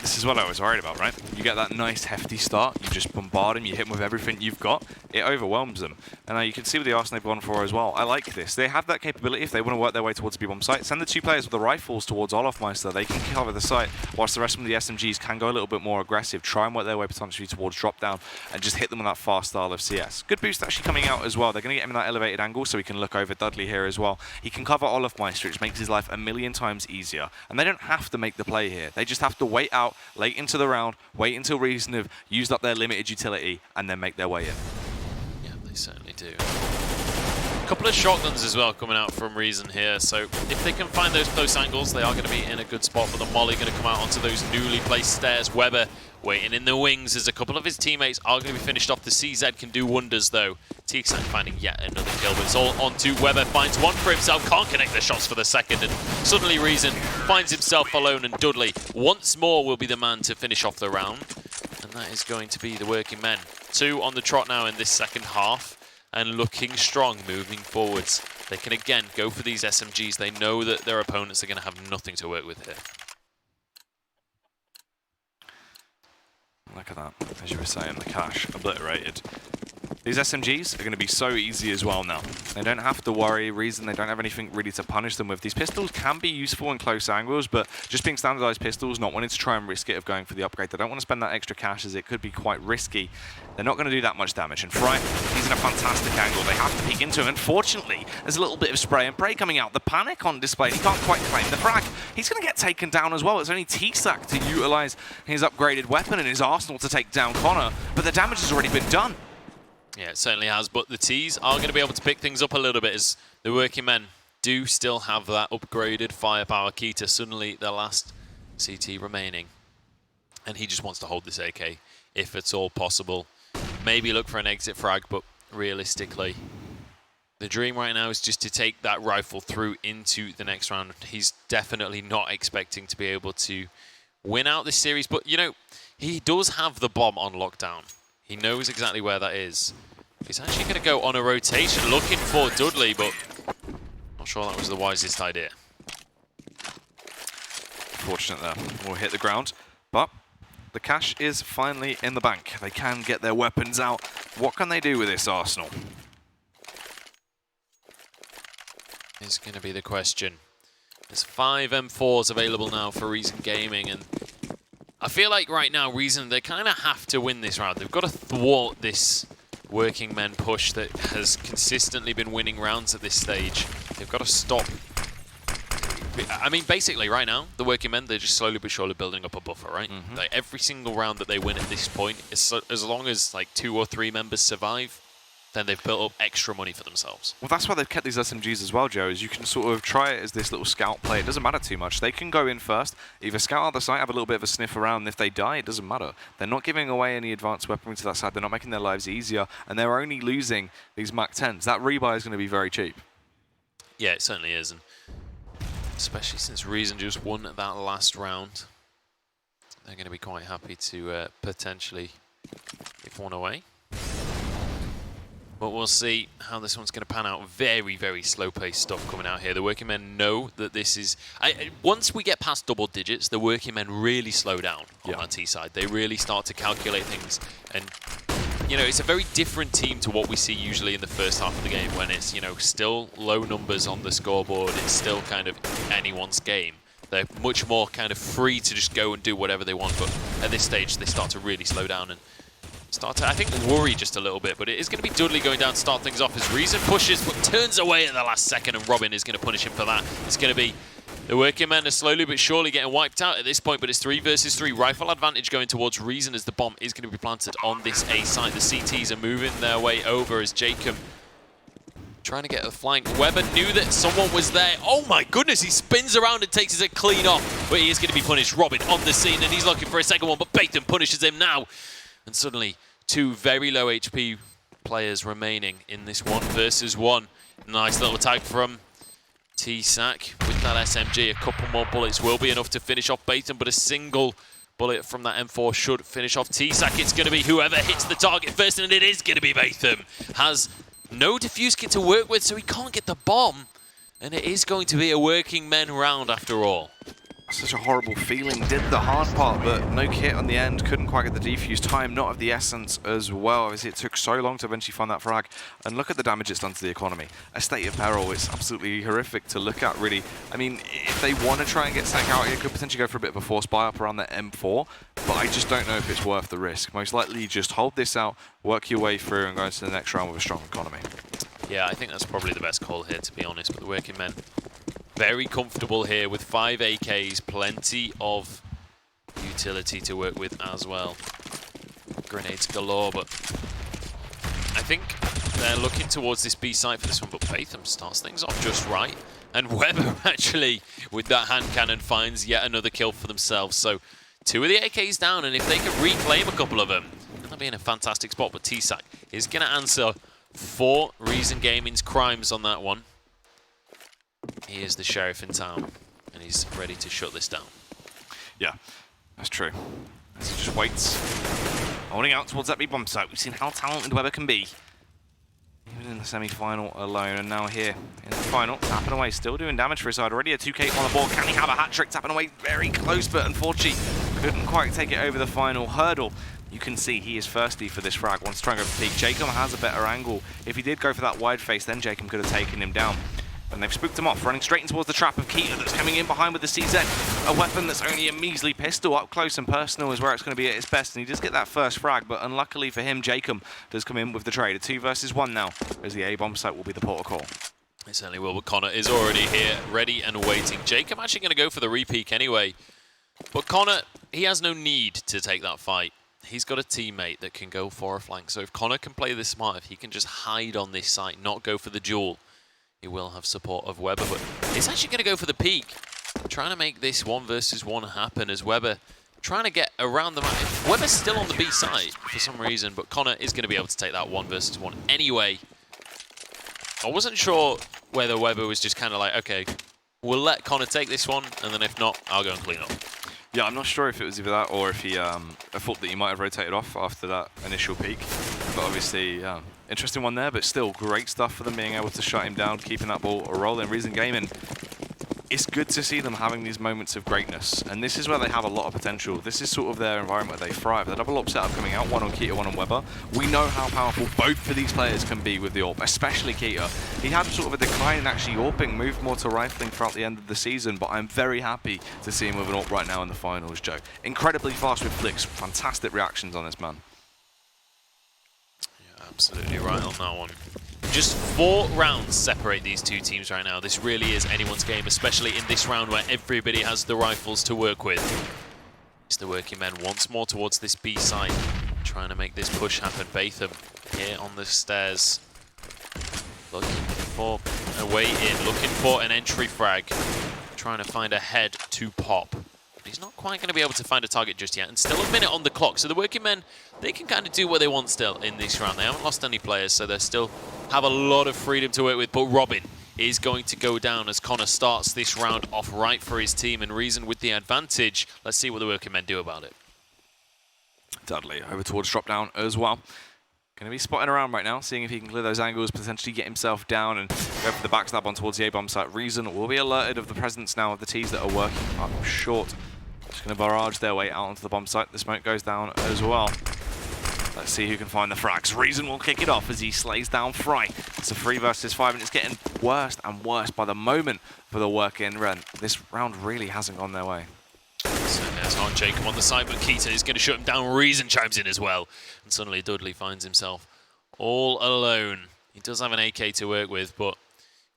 E: this is what I was worried about, right? you get that nice hefty start, you just bombard him, you hit him with everything you've got, it overwhelms them. And you can see with the arsenal they've gone for as well. I like this. They have that capability if they want to work their way towards the B-bomb site. Send the 2 players with the rifles towards Olofmeister. They can cover the site, whilst the rest of the SMGs can go a little bit more aggressive, try and work their way potentially towards drop down, and just hit them with that fast style of CS. Good boost actually coming out as well. They're going to get him in that elevated angle so he can look over Dudley here as well. He can cover Olofmeister, which makes his life a million times easier. And they don't have to make the play here. They just have to wait out late into the round, wait until Reason have used up their limited utility, and then make their way in.
D: Yeah, they certainly do. A couple of shotguns as well coming out from Reason here, so if they can find those close angles, they are going to be in a good spot. But the Molly going to come out onto those newly placed stairs. Weber waiting in the wings as a couple of his teammates are going to be finished off. The CZ can do wonders though. T-Sang finding yet another kill, but it's all onto Weber. Finds one for himself, can't connect the shots for the second, and suddenly Reason finds himself alone, and Dudley once more will be the man to finish off the round. And that is going to be the working men. 2 on the trot now in this second half, and looking strong moving forwards. They can again go for these SMGs. They know that their opponents are going to have nothing to work with here.
E: Look at that, as you were saying, the cache obliterated. These SMGs are going to be so easy as well now. They don't have to worry. Reason they don't have anything really to punish them with. These pistols can be useful in close angles, but just being standardized pistols, not wanting to try and risk it of going for the upgrade. They don't want to spend that extra cash as it could be quite risky. They're not going to do that much damage. And Fry, he's in a fantastic angle. They have to peek into him. Unfortunately, there's a little bit of spray and pray coming out. The panic on display. He can't quite claim the frag. He's going to get taken down as well. It's only T-Sack to utilize his upgraded weapon in his arsenal to take down Connor, but the damage has already been done.
D: Yeah, it certainly has, but the Ts are going to be able to pick things up a little bit as the working men do still have that upgraded firepower. Keita suddenly the last CT remaining, and he just wants to hold this AK if it's all possible. Maybe look for an exit frag, but realistically, the dream right now is just to take that rifle through into the next round. He's definitely not expecting to be able to win out this series, but you know, he does have the bomb on lockdown. He knows exactly where that is. He's actually going to go on a rotation looking for Dudley, but not sure that was the wisest idea.
E: Fortunate there. Will hit the ground, but the cash is finally in the bank. They can get their weapons out. What can they do with this arsenal?
D: Is going to be the question. There's 5 M4s available now for Reason Gaming, and I feel like right now, Reason, they kind of have to win this round. They've got to thwart this working men push that has consistently been winning rounds at this stage. They've got to stop. I mean, basically, right now, the working men, they're just slowly but surely building up a buffer, right? Like, every single round that they win at this point, as long as like 2 or 3 members survive, then they've built up extra money for themselves.
E: Well, that's why they've kept these SMGs as well, Joe, is you can sort of try it as this little scout play. It doesn't matter too much. They can go in first, either scout out the site, have a little bit of a sniff around, and if they die, it doesn't matter. They're not giving away any advanced weaponry to that side. They're not making their lives easier, and they're only losing these Mach 10s. That rebuy is going to be very cheap.
D: Yeah, it certainly is, and especially since Reason just won that last round, they're going to be quite happy to potentially give one away. But we'll see how this one's going to pan out. Very, very slow-paced stuff coming out here. The working men know that this is... once we get past double digits, the working men really slow down on our T side. They really start to calculate things. And, you know, it's a very different team to what we see usually in the first half of the game when it's, you know, still low numbers on the scoreboard. It's still kind of anyone's game. They're much more kind of free to just go and do whatever they want. But at this stage, they start to really slow down and start to, I think, worry just a little bit, but it is going to be Dudley going down to start things off as Reason pushes, but turns away at the last second, and Robin is going to punish him for that. It's going to be the working men are slowly but surely getting wiped out at this point, but it's 3 versus 3. Rifle advantage going towards Reason as the bomb is going to be planted on this A side. The CTs are moving their way over as Jacob trying to get a flank. Weber knew that someone was there. Oh my goodness, he spins around and takes it clean off, but he is going to be punished. Robin on the scene, and he's looking for a second one, but Baton punishes him now. And suddenly, 2 very low HP players remaining in this 1 versus 1. Nice little tag from T-Sack with that SMG. A couple more bullets will be enough to finish off Baton, but a single bullet from that M4 should finish off T-Sack. It's going to be whoever hits the target first, and it is going to be Baton. Has no defuse kit to work with, so he can't get the bomb. And it is going to be a working men round after all.
E: Such a horrible feeling. Did the hard part, but no kit on the end. Couldn't quite get the defuse. Time not of the essence as well, as it took so long to eventually find that frag. And look at the damage it's done to the economy. A state of peril. It's absolutely horrific to look at, really. I mean, if they want to try and get Sank out, it could potentially go for a bit of a force buy up around the M4, but I just don't know if it's worth the risk. Most likely, just hold this out, work your way through, and go into the next round with a strong economy.
D: Yeah, I think that's probably the best call here, to be honest. But the working men very comfortable here with 5 AKs, plenty of utility to work with as well. Grenades galore, but I think they're looking towards this B site for this one, but Batham starts things off just right. And Weber actually, with that hand cannon, finds yet another kill for themselves. So 2 of the AKs down, and if they can reclaim a couple of them, they'll be in a fantastic spot. But T-Sac is going to answer for Reason Gaming's crimes on that one. He is the sheriff in town, and he's ready to shut this down.
E: Yeah, that's true. As he just waits, holding out towards that B bomb site. We've seen how talented Weber can be, even in the semi-final alone, and now here in the final, tapping away, still doing damage for his side. Already a 2K on the board. Can he have a hat-trick? Tapping away very close, but unfortunately couldn't quite take it over the final hurdle. You can see he is thirsty for this frag. Wants to try and go for the peak. Jacob has a better angle. If he did go for that wide face, then Jacob could have taken him down. And they've spooked him off, running straight in towards the trap of Keita that's coming in behind with the CZ. A weapon that's only a measly pistol. Up close and personal is where it's going to be at its best. And he does get that first frag, but unluckily for him, Jacob does come in with the trade. A 2 versus 1 now, as the A-bomb site will be the port of call.
D: It certainly will, but Connor is already here, ready and waiting. Jacob actually going to go for the repeak anyway. But Connor, he has no need to take that fight. He's got a teammate that can go for a flank. So if Connor can play this smart, if he can just hide on this site, not go for the duel, he will have support of Weber, but he's actually going to go for the peak. Trying to make this 1 versus 1 happen as Weber trying to get around the map. Weber's still on the B side for some reason, but Connor is going to be able to take that 1 versus 1 anyway. I wasn't sure whether Weber was just kind of like, okay, we'll let Connor take this one, and then if not, I'll go and clean up.
E: Yeah, I'm not sure if it was either that or if he, I thought that he might have rotated off after that initial peak. But obviously, interesting one there, but still great stuff for them being able to shut him down, keeping that ball rolling. Reason Gaming, it's good to see them having these moments of greatness. And this is where they have a lot of potential. This is sort of their environment where they thrive. The double AWP setup coming out, 1 on Keita, 1 on Weber. We know how powerful both of these players can be with the AWP, especially Keita. He had sort of a decline in actually AWPing, moved more to rifling throughout the end of the season, but I'm very happy to see him with an AWP right now in the finals, Joe. Incredibly fast with flicks, fantastic reactions on this man.
D: Yeah, absolutely right on that one. Just 4 rounds separate these two teams right now. This really is anyone's game, especially in this round where everybody has the rifles to work with. It's the working men once more towards this B side, trying to make this push happen. Batham here on the stairs, looking for a way in, looking for an entry frag, trying to find a head to pop. He's not quite going to be able to find a target just yet, and still a minute on the clock. So the working men, they can kind of do what they want still in this round. They haven't lost any players, so they still have a lot of freedom to work with. But Robin is going to go down as Connor starts this round off right for his team, and Reason with the advantage. Let's see what the working men do about it.
E: Dudley over towards drop down as well. Going to be spotting around right now, seeing if he can clear those angles, potentially get himself down and go for the backstab on towards the A-bomb site. Reason will be alerted of the presence now of the T's that are working up short. Just going to barrage their way out onto the bomb site. The smoke goes down as well. Let's see who can find the frags. Reason will kick it off as he slays down Fry. It's a 3 versus 5, and it's getting worse and worse by the moment for the work-in rent. This round really hasn't gone their way.
D: So there's on Jacob on the side, but Keita is going to shut him down. Reason chimes in as well. And suddenly Dudley finds himself all alone. He does have an AK to work with, but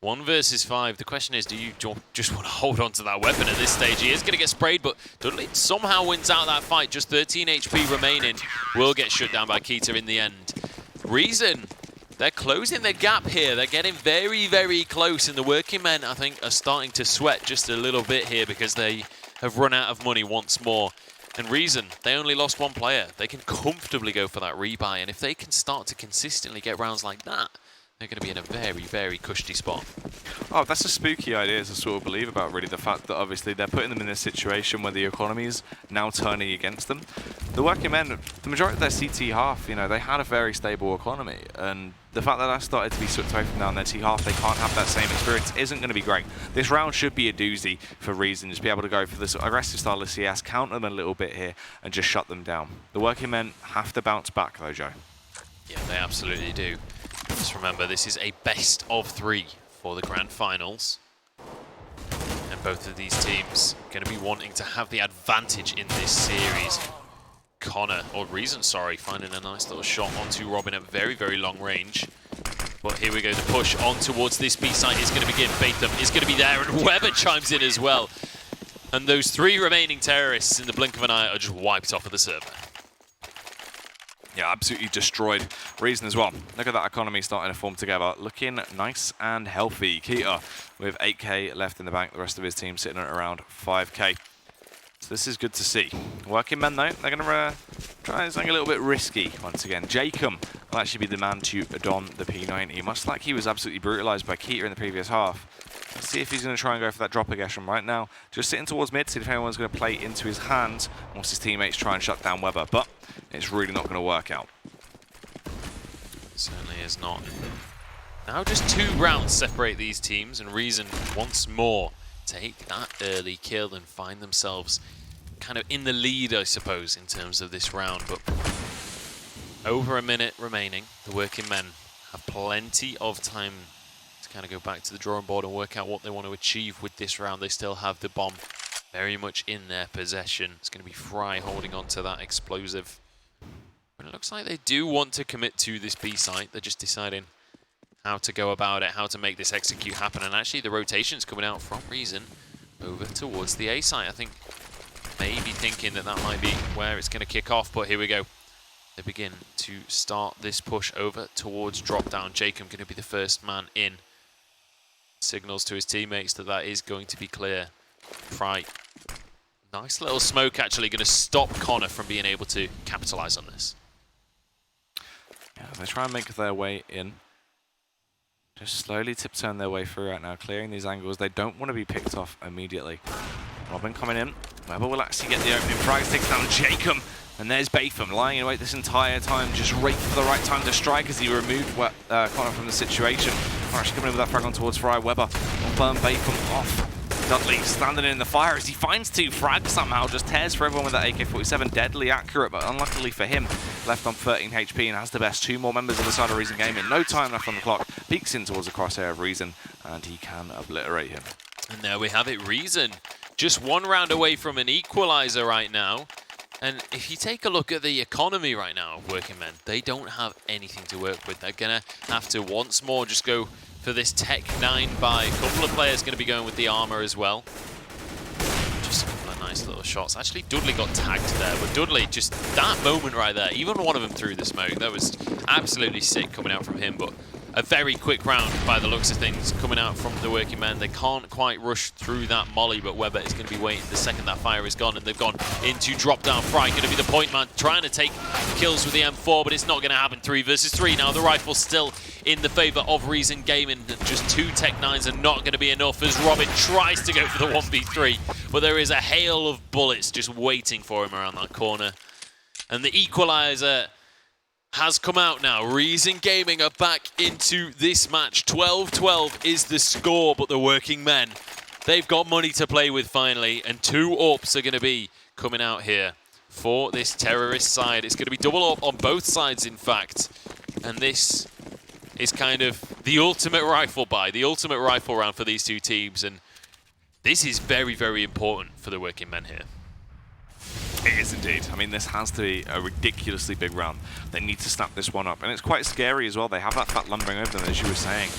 D: 1 versus 5. The question is, do you just want to hold on to that weapon at this stage? He is going to get sprayed, but Dudley somehow wins out that fight. Just 13 HP remaining. Will get shut down by Keita in the end. Reason, they're closing the gap here. They're getting very, very close. And the working men, I think, are starting to sweat just a little bit here because they have run out of money once more. And Reason, they only lost 1 player. They can comfortably go for that rebuy. And if they can start to consistently get rounds like that, they're going to be in a very, very cushy spot.
E: Oh, that's a spooky idea to sort of believe about, really. The fact that obviously they're putting them in a situation where the economy is now turning against them. The working men, the majority of their CT half, you know, they had a very stable economy. And the fact that that started to be swept away from down their T half, they can't have that same experience, isn't going to be great. This round should be a doozy for Reason, just be able to go for this aggressive style of CS, counter them a little bit here, and just shut them down. The working men have to bounce back though, Joe.
D: Yeah, they absolutely do. Just remember, this is a best of 3 for the grand finals. And both of these teams going to be wanting to have the advantage in this series. Connor, or Reason, sorry, finding a nice little shot onto Robin at very, very long range. But here we go, the push on towards this B site is going to begin. Batham is going to be there, and Weber chimes in as well. And those 3 remaining terrorists in the blink of an eye are just wiped off of the server.
E: Yeah, absolutely destroyed Reason as well. Look at that economy starting to form together. Looking nice and healthy. Keita with 8k left in the bank. The rest of his team sitting at around 5k. So this is good to see. Working men though, they're going to try something a little bit risky once again. Jacob will actually be the man to don the P90. Much like he was absolutely brutalized by Keita in the previous half. Let's see if he's going to try and go for that drop aggression right now. Just sitting towards mid, see if anyone's going to play into his hands once his teammates try and shut down Weber. But it's really not going to work out.
D: Certainly is not. Now just 2 rounds separate these teams, and Reason once more take that early kill and find themselves kind of in the lead, I suppose, in terms of this round. But over a minute remaining, the working men have plenty of time to kind of go back to the drawing board and work out what they want to achieve with this round. They still have the bomb very much in their possession. It's going to be Fry holding on to that explosive. But it looks like they do want to commit to this B site. They're just deciding how to go about it, how to make this execute happen. And actually the rotation's coming out from Reason over towards the A site. I think maybe thinking that that might be where it's going to kick off, but here we go. They begin to start this push over towards drop down. Jacob going to be the first man in. Signals to his teammates that that is going to be clear. Fry. Nice little smoke actually going to stop Connor from being able to capitalize on this.
E: Yeah, they try and make their way in. Just slowly tiptoeing their way through right now, clearing these angles. They don't want to be picked off immediately. Robin coming in. Weber will actually get the opening frag, takes down Jacob. And there's Batham lying in wait this entire time, just wait for the right time to strike as he removed Connor from the situation. Connor actually coming in with that frag on towards Fry. Weber will burn Batham off. Dudley standing in the fire as he finds 2 frags somehow, just tears for everyone with that AK-47. Deadly accurate, but unluckily for him, left on 13 HP and has the best 2 more members of the side of Reason Gaming. No time left on the clock. Peeks in towards the crosshair of Reason, and he can obliterate him.
D: And there we have it, Reason. Just 1 round away from an equalizer right now. And if you take a look at the economy right now of working men, they don't have anything to work with. They're going to have to once more just go for this Tech 9 buy. A couple of players going to be going with the armor as well. Just a couple of nice little shots. Actually, Dudley got tagged there, but Dudley, just that moment right there, even one of them threw the smoke. That was absolutely sick coming out from him, but a very quick round by the looks of things coming out from the working men. They can't quite rush through that molly, but Weber is going to be waiting the second that fire is gone, and they've gone into drop down. Fry going to be the point man, trying to take kills with the M4, but it's not going to happen. 3 versus 3 now. The rifle's still in the favor of Reason Gaming. Just 2 Tech 9s are not going to be enough as Robin tries to go for the 1v3, but there is a hail of bullets just waiting for him around that corner. And the equalizer has come out now. Reason Gaming are back into this match. 12-12 is the score, but the working men, they've got money to play with finally, and 2 ups are going to be coming out here for this terrorist side. It's going to be double up on both sides, in fact, and this is kind of the ultimate rifle buy, the ultimate rifle round for these 2 teams, and this is very, very important for the working men here.
E: It is indeed. I mean, this has to be a ridiculously big round. They need to snap this one up. And it's quite scary as well. They have that lumbering over them, as you were saying.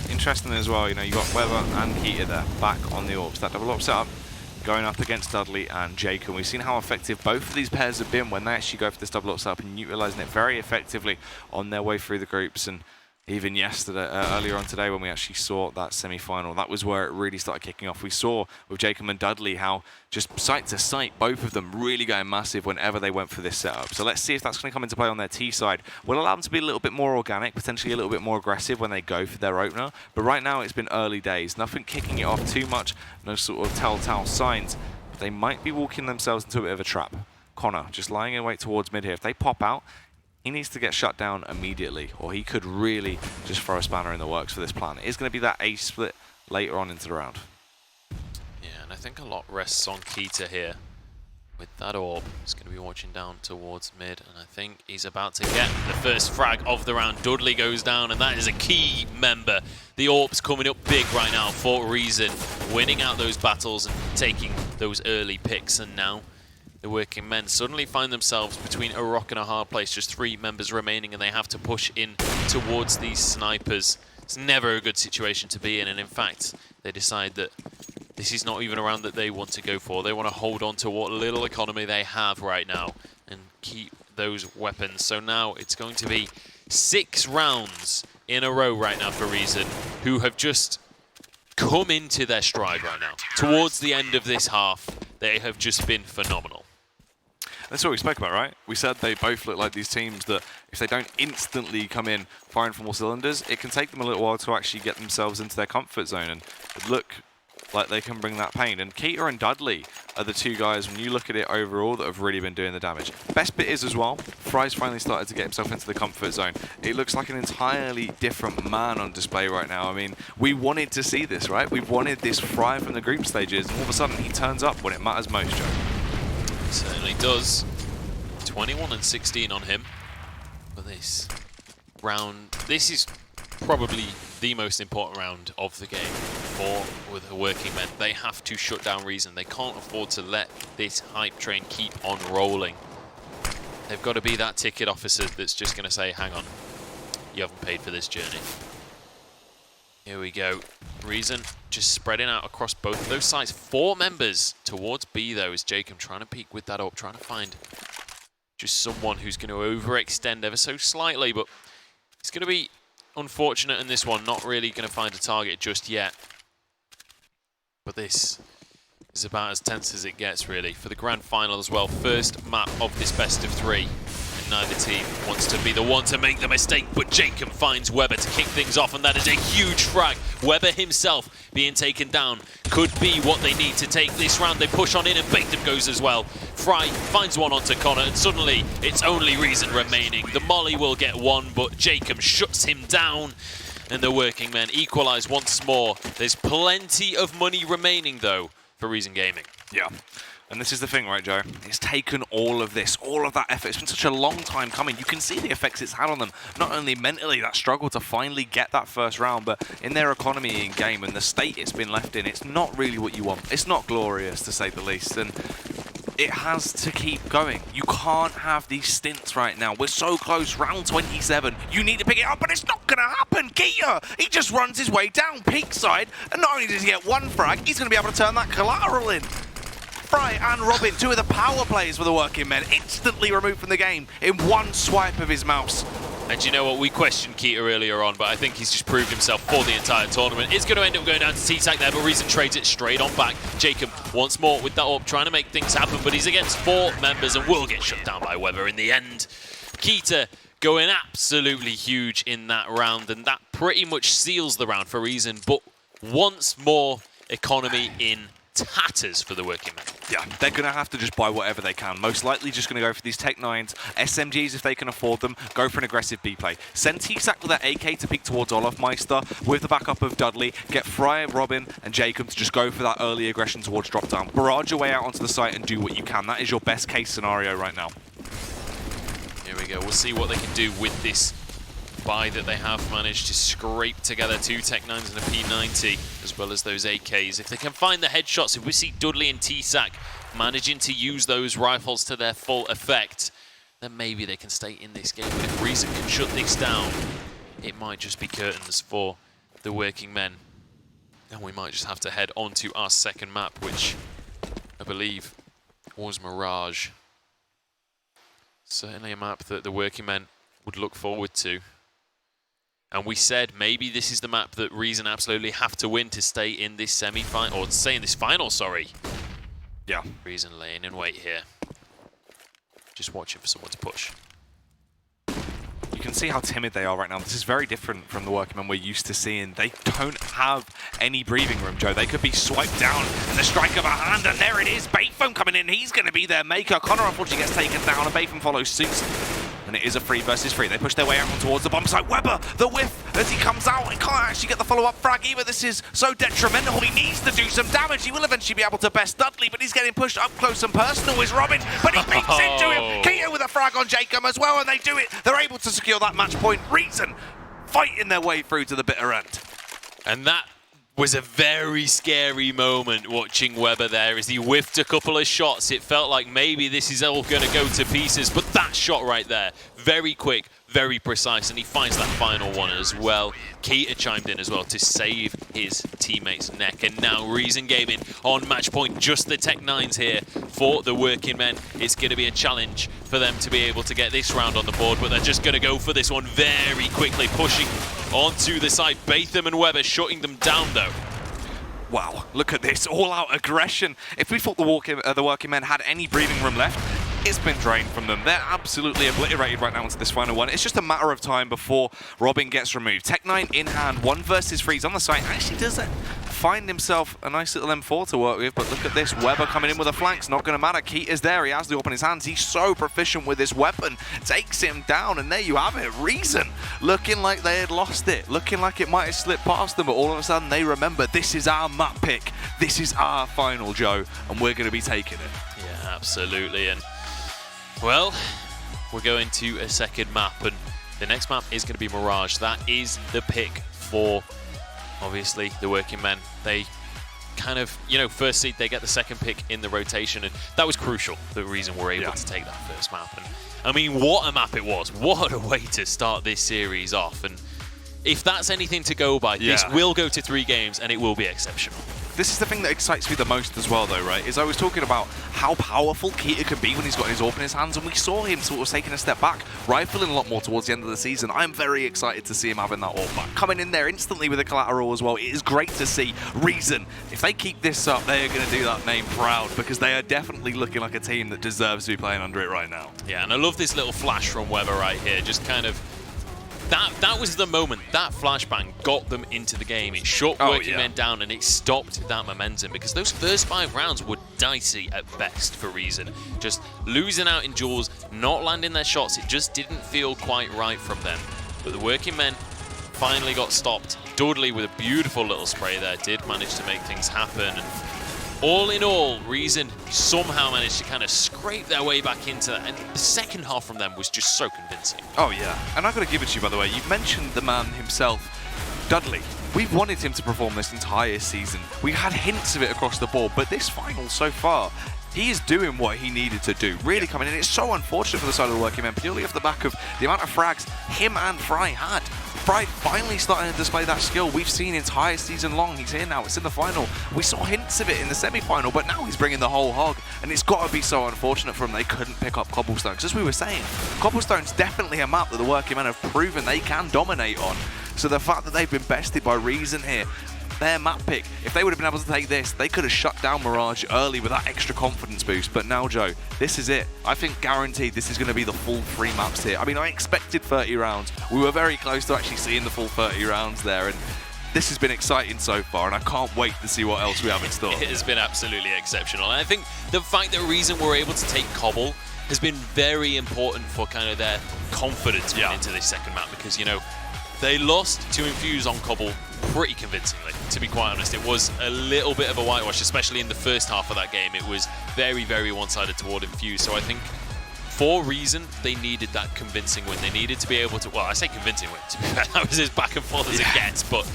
E: Interesting as well, you know, you got Weber and Keita there, back on the AWPs. That double AWP setup going up against Dudley and Jake. And we've seen how effective both of these pairs have been when they actually go for this double AWP setup and utilising it very effectively on their way through the groups. And even yesterday, earlier on today, when we actually saw that semi-final, that was where it really started kicking off. We saw with Jacob and Dudley how just site to site, both of them really going massive whenever they went for this setup. So let's see if that's going to come into play on their T side. We'll allow them to be a little bit more organic, potentially a little bit more aggressive when they go for their opener. But right now, it's been early days. Nothing kicking it off too much, no sort of telltale signs. But they might be walking themselves into a bit of a trap. Connor just lying in wait towards mid here. If they pop out, he needs to get shut down immediately, or he could really just throw a spanner in the works for this plan. It is going to be that A split later on into the round.
D: Yeah, and I think a lot rests on Keita here. With that orb, he's going to be watching down towards mid, and I think he's about to get the first frag of the round. Dudley goes down, and that is a key member. The orb's coming up big right now for Reason, winning out those battles and taking those early picks, and now the working men suddenly find themselves between a rock and a hard place. Just 3 members remaining, and they have to push in towards these snipers. It's never a good situation to be in, and in fact, they decide that this is not even a round that they want to go for. They want to hold on to what little economy they have right now and keep those weapons. So now it's going to be 6 rounds in a row right now for Reason, who have just come into their stride right now. Towards the end of this half, they have just been phenomenal.
E: That's what we spoke about, right? We said they both look like these teams that if they don't instantly come in firing from all cylinders, it can take them a little while to actually get themselves into their comfort zone and look like they can bring that pain. And Keita and Dudley are the 2 guys, when you look at it overall, that have really been doing the damage. Best bit is as well, Fry's finally started to get himself into the comfort zone. It looks like an entirely different man on display right now. I mean, we wanted to see this, right? We wanted this Fry from the group stages, and all of a sudden he turns up when it matters most, Joe.
D: Certainly does. 21 and 16 on him. But this round, this is probably the most important round of the game for the working men. They have to shut down Reason. They can't afford to let this hype train keep on rolling. They've got to be that ticket officer that's just going to say, hang on, you haven't paid for this journey. Here we go. Reason just spreading out across both of those sides. 4 members towards B though, is Jacob trying to peek with that up, trying to find just someone who's going to overextend ever so slightly, but it's going to be unfortunate in this one, not really going to find a target just yet. But this is about as tense as it gets, really, for the grand final as well. First map of this best of 3, and neither team wants to be the one to make the mistake, but Jacob finds Weber to kick things off, and that is a huge frag. Weber himself being taken down could be what they need to take this round. They push on in, and Batham goes as well. Fry finds one onto Connor, and suddenly it's only Reason remaining. The molly will get one, but Jacob shuts him down, and the working men equalise once more. There's plenty of money remaining, though, for Reason Gaming.
E: Yeah. And this is the thing, right, Joe? It's taken all of this, all of that effort. It's been such a long time coming. You can see the effects it's had on them. Not only mentally, that struggle to finally get that first round, but in their economy in game and the state it's been left in, it's not really what you want. It's not glorious, to say the least. And it has to keep going. You can't have these stints right now. We're so close, round 27. You need to pick it up, but it's not going to happen. Keita, he just runs his way down peak side, and not only does he get 1 frag, he's going to be able to turn that collateral in. Fry and Robin, 2 of the power plays for the working men, instantly removed from the game in 1 swipe of his mouse.
D: And you know what, we questioned Keita earlier on, but I think he's just proved himself for the entire tournament. It's going to end up going down to T-Tac there, but Reason trades it straight on back. Jacob once more with that up, trying to make things happen, but he's against 4 members and will get shut down by Weber in the end. Keita going absolutely huge in that round, and that pretty much seals the round for Reason, but once more economy in tatters for the working men.
E: Yeah, they're going to have to just buy whatever they can. Most likely just going to go for these Tech 9s, SMGs if they can afford them, go for an aggressive B play. Send T-Sac with that AK to peek towards Olafmeister with the backup of Dudley. Get Fry, Robin and Jacob to just go for that early aggression towards drop down. Barrage your way out onto the site and do what you can. That is your best case scenario right now.
D: Here we go. We'll see what they can do with this buy that they have managed to scrape together. 2 Tech 9s and a P90, as well as those AKs. If they can find the headshots, if we see Dudley and T-Sac managing to use those rifles to their full effect, then maybe they can stay in this game. But if Reason can shut this down, it might just be curtains for the working men. And we might just have to head on to our second map, which I believe was Mirage. Certainly a map that the working men would look forward to. And we said maybe this is the map that Reason absolutely have to win to stay in this semi-final, or to stay in this final, sorry.
E: Yeah.
D: Reason laying in wait here. Just watching for someone to push.
E: You can see how timid they are right now. This is very different from the workmen we're used to seeing. They don't have any breathing room, Joe. They could be swiped down in the strike of a hand, and there it is. Batham coming in. He's going to be their maker. Connor unfortunately gets taken down, and Batham follows suit. and it is a 3 versus 3. They push their way out towards the bomb site. Weber, the whiff as he comes out and can't actually get the follow-up frag either. This is so detrimental. He needs to do some damage. He will eventually be able to best Dudley, but he's getting pushed up close and personal is Robin, but he beats into him. Keto with a frag on Jacob as well, and they do it. They're able to secure that match point. Reason fighting their way through to the bitter end.
D: And that was a very scary moment watching Weber there as he whiffed a couple of shots. It felt like maybe this is all going to go to pieces, but that shot right there, very quick, very precise, and he finds that final one as well. Keita chimed in as well to save his teammate's neck, and now Reason Gaming on match point, just the Tech-9s here for the working men. It's going to be a challenge for them to be able to get this round on the board, but they're just going to go for this one very quickly, pushing onto the side. Batham and Weber shutting them down though.
E: Wow, look at this all-out aggression. If we thought the working men had any breathing room left, it's been drained from them. They're absolutely obliterated right now into this final one. It's just a matter of time before Robin gets removed. Tech-9 in hand, 1 versus 3. He's on the site. Actually does find himself a nice little M4 to work with, but look at this. Weber coming in with a flank. It's not going to matter. Keita's there. He has the AWP in his hands. He's so proficient with this weapon. Takes him down, and there you have it. Reason looking like they had lost it. Looking like it might have slipped past them, but all of a sudden they remember this is our map pick. This is our final, Joe, and we're going to be taking it.
D: Yeah, absolutely. And well, we're going to a second map, and the next map is going to be Mirage. That is the pick for, obviously, the working men. They kind of, first seed, they get the second pick in the rotation, and that was crucial, the reason we're able to take that first map. And I mean, what a map it was. What a way to start this series off. And if that's anything to go by, this will go to 3 games, and it will be exceptional.
E: This is the thing that excites me the most as well, though, right? Is I was talking about how powerful Keita can be when he's got his AWP in his hands, and we saw him sort of taking a step back, rifling a lot more towards the end of the season. I'm very excited to see him having that AWP back. Coming in there instantly with the collateral as well. It is great to see. Reason, if they keep this up, they are going to do that name proud, because they are definitely looking like a team that deserves to be playing under it right now.
D: Yeah, and I love this little flash from Weber right here. Just kind of That was the moment. That flashbang got them into the game. It shut working men down, and it stopped that momentum, because those first 5 rounds were dicey at best for Reason. Just losing out in duels, not landing their shots. It just didn't feel quite right from them. But the working men finally got stopped. Dudley with a beautiful little spray there did manage to make things happen. And all in all, Reason somehow managed to kind of scrape their way back into that, and the second half from them was just so convincing.
E: Oh yeah, and I've got to give it to you, by the way. You've mentioned the man himself, Dudley. We've wanted him to perform this entire season. We had hints of it across the board, but this final so far, he is doing what he needed to do, really coming in. It's so unfortunate for the side of the working men, purely off the back of the amount of frags him and Fry had. Fry finally starting to display that skill we've seen entire season long. He's here now, it's in the final. We saw hints of it in the semi-final, but now he's bringing the whole hog, and it's got to be so unfortunate for him they couldn't pick up Cobblestone, because as we were saying, Cobblestone's definitely a map that the working men have proven they can dominate on. So the fact that they've been bested by Reason here, their map pick, if they would have been able to take this, they could have shut down Mirage early with that extra confidence boost. But now, Joe, this is it. I think guaranteed this is going to be the full 3 maps here. I mean, I expected 30 rounds. We were very close to actually seeing the full 30 rounds there, and this has been exciting so far, and I can't wait to see what else we have in store.
D: It has been absolutely exceptional, and I think the fact that Reason were able to take Cobble has been very important for kind of their confidence going into this second map, because, they lost to Infuse on Cobble pretty convincingly, to be quite honest. It was a little bit of a whitewash, especially in the first half of that game. It was very, very one-sided toward Infuse. So I think for Reason, they needed that convincing win. They needed to be able to, well, I say convincing win, to be fair. That was as back and forth as it gets, but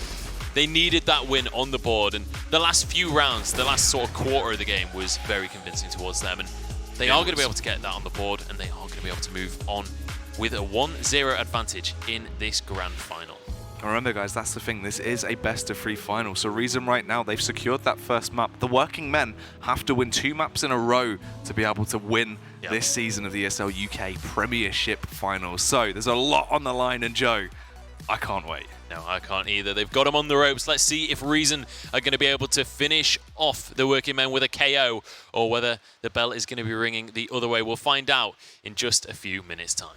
D: they needed that win on the board. And the last few rounds, the last sort of quarter of the game was very convincing towards them. And they are going to be able to get that on the board, and they are going to be able to move on with a 1-0 advantage in this grand final.
E: Remember, guys, that's the thing. This is a best-of-3 final. So Reason right now, they've secured that first map. The working men have to win 2 maps in a row to be able to win this season of the ESL UK Premiership Finals. So there's a lot on the line, and Joe, I can't wait.
D: No, I can't either. They've got them on the ropes. Let's see if Reason are going to be able to finish off the working men with a KO, or whether the bell is going to be ringing the other way. We'll find out in just a few minutes' time.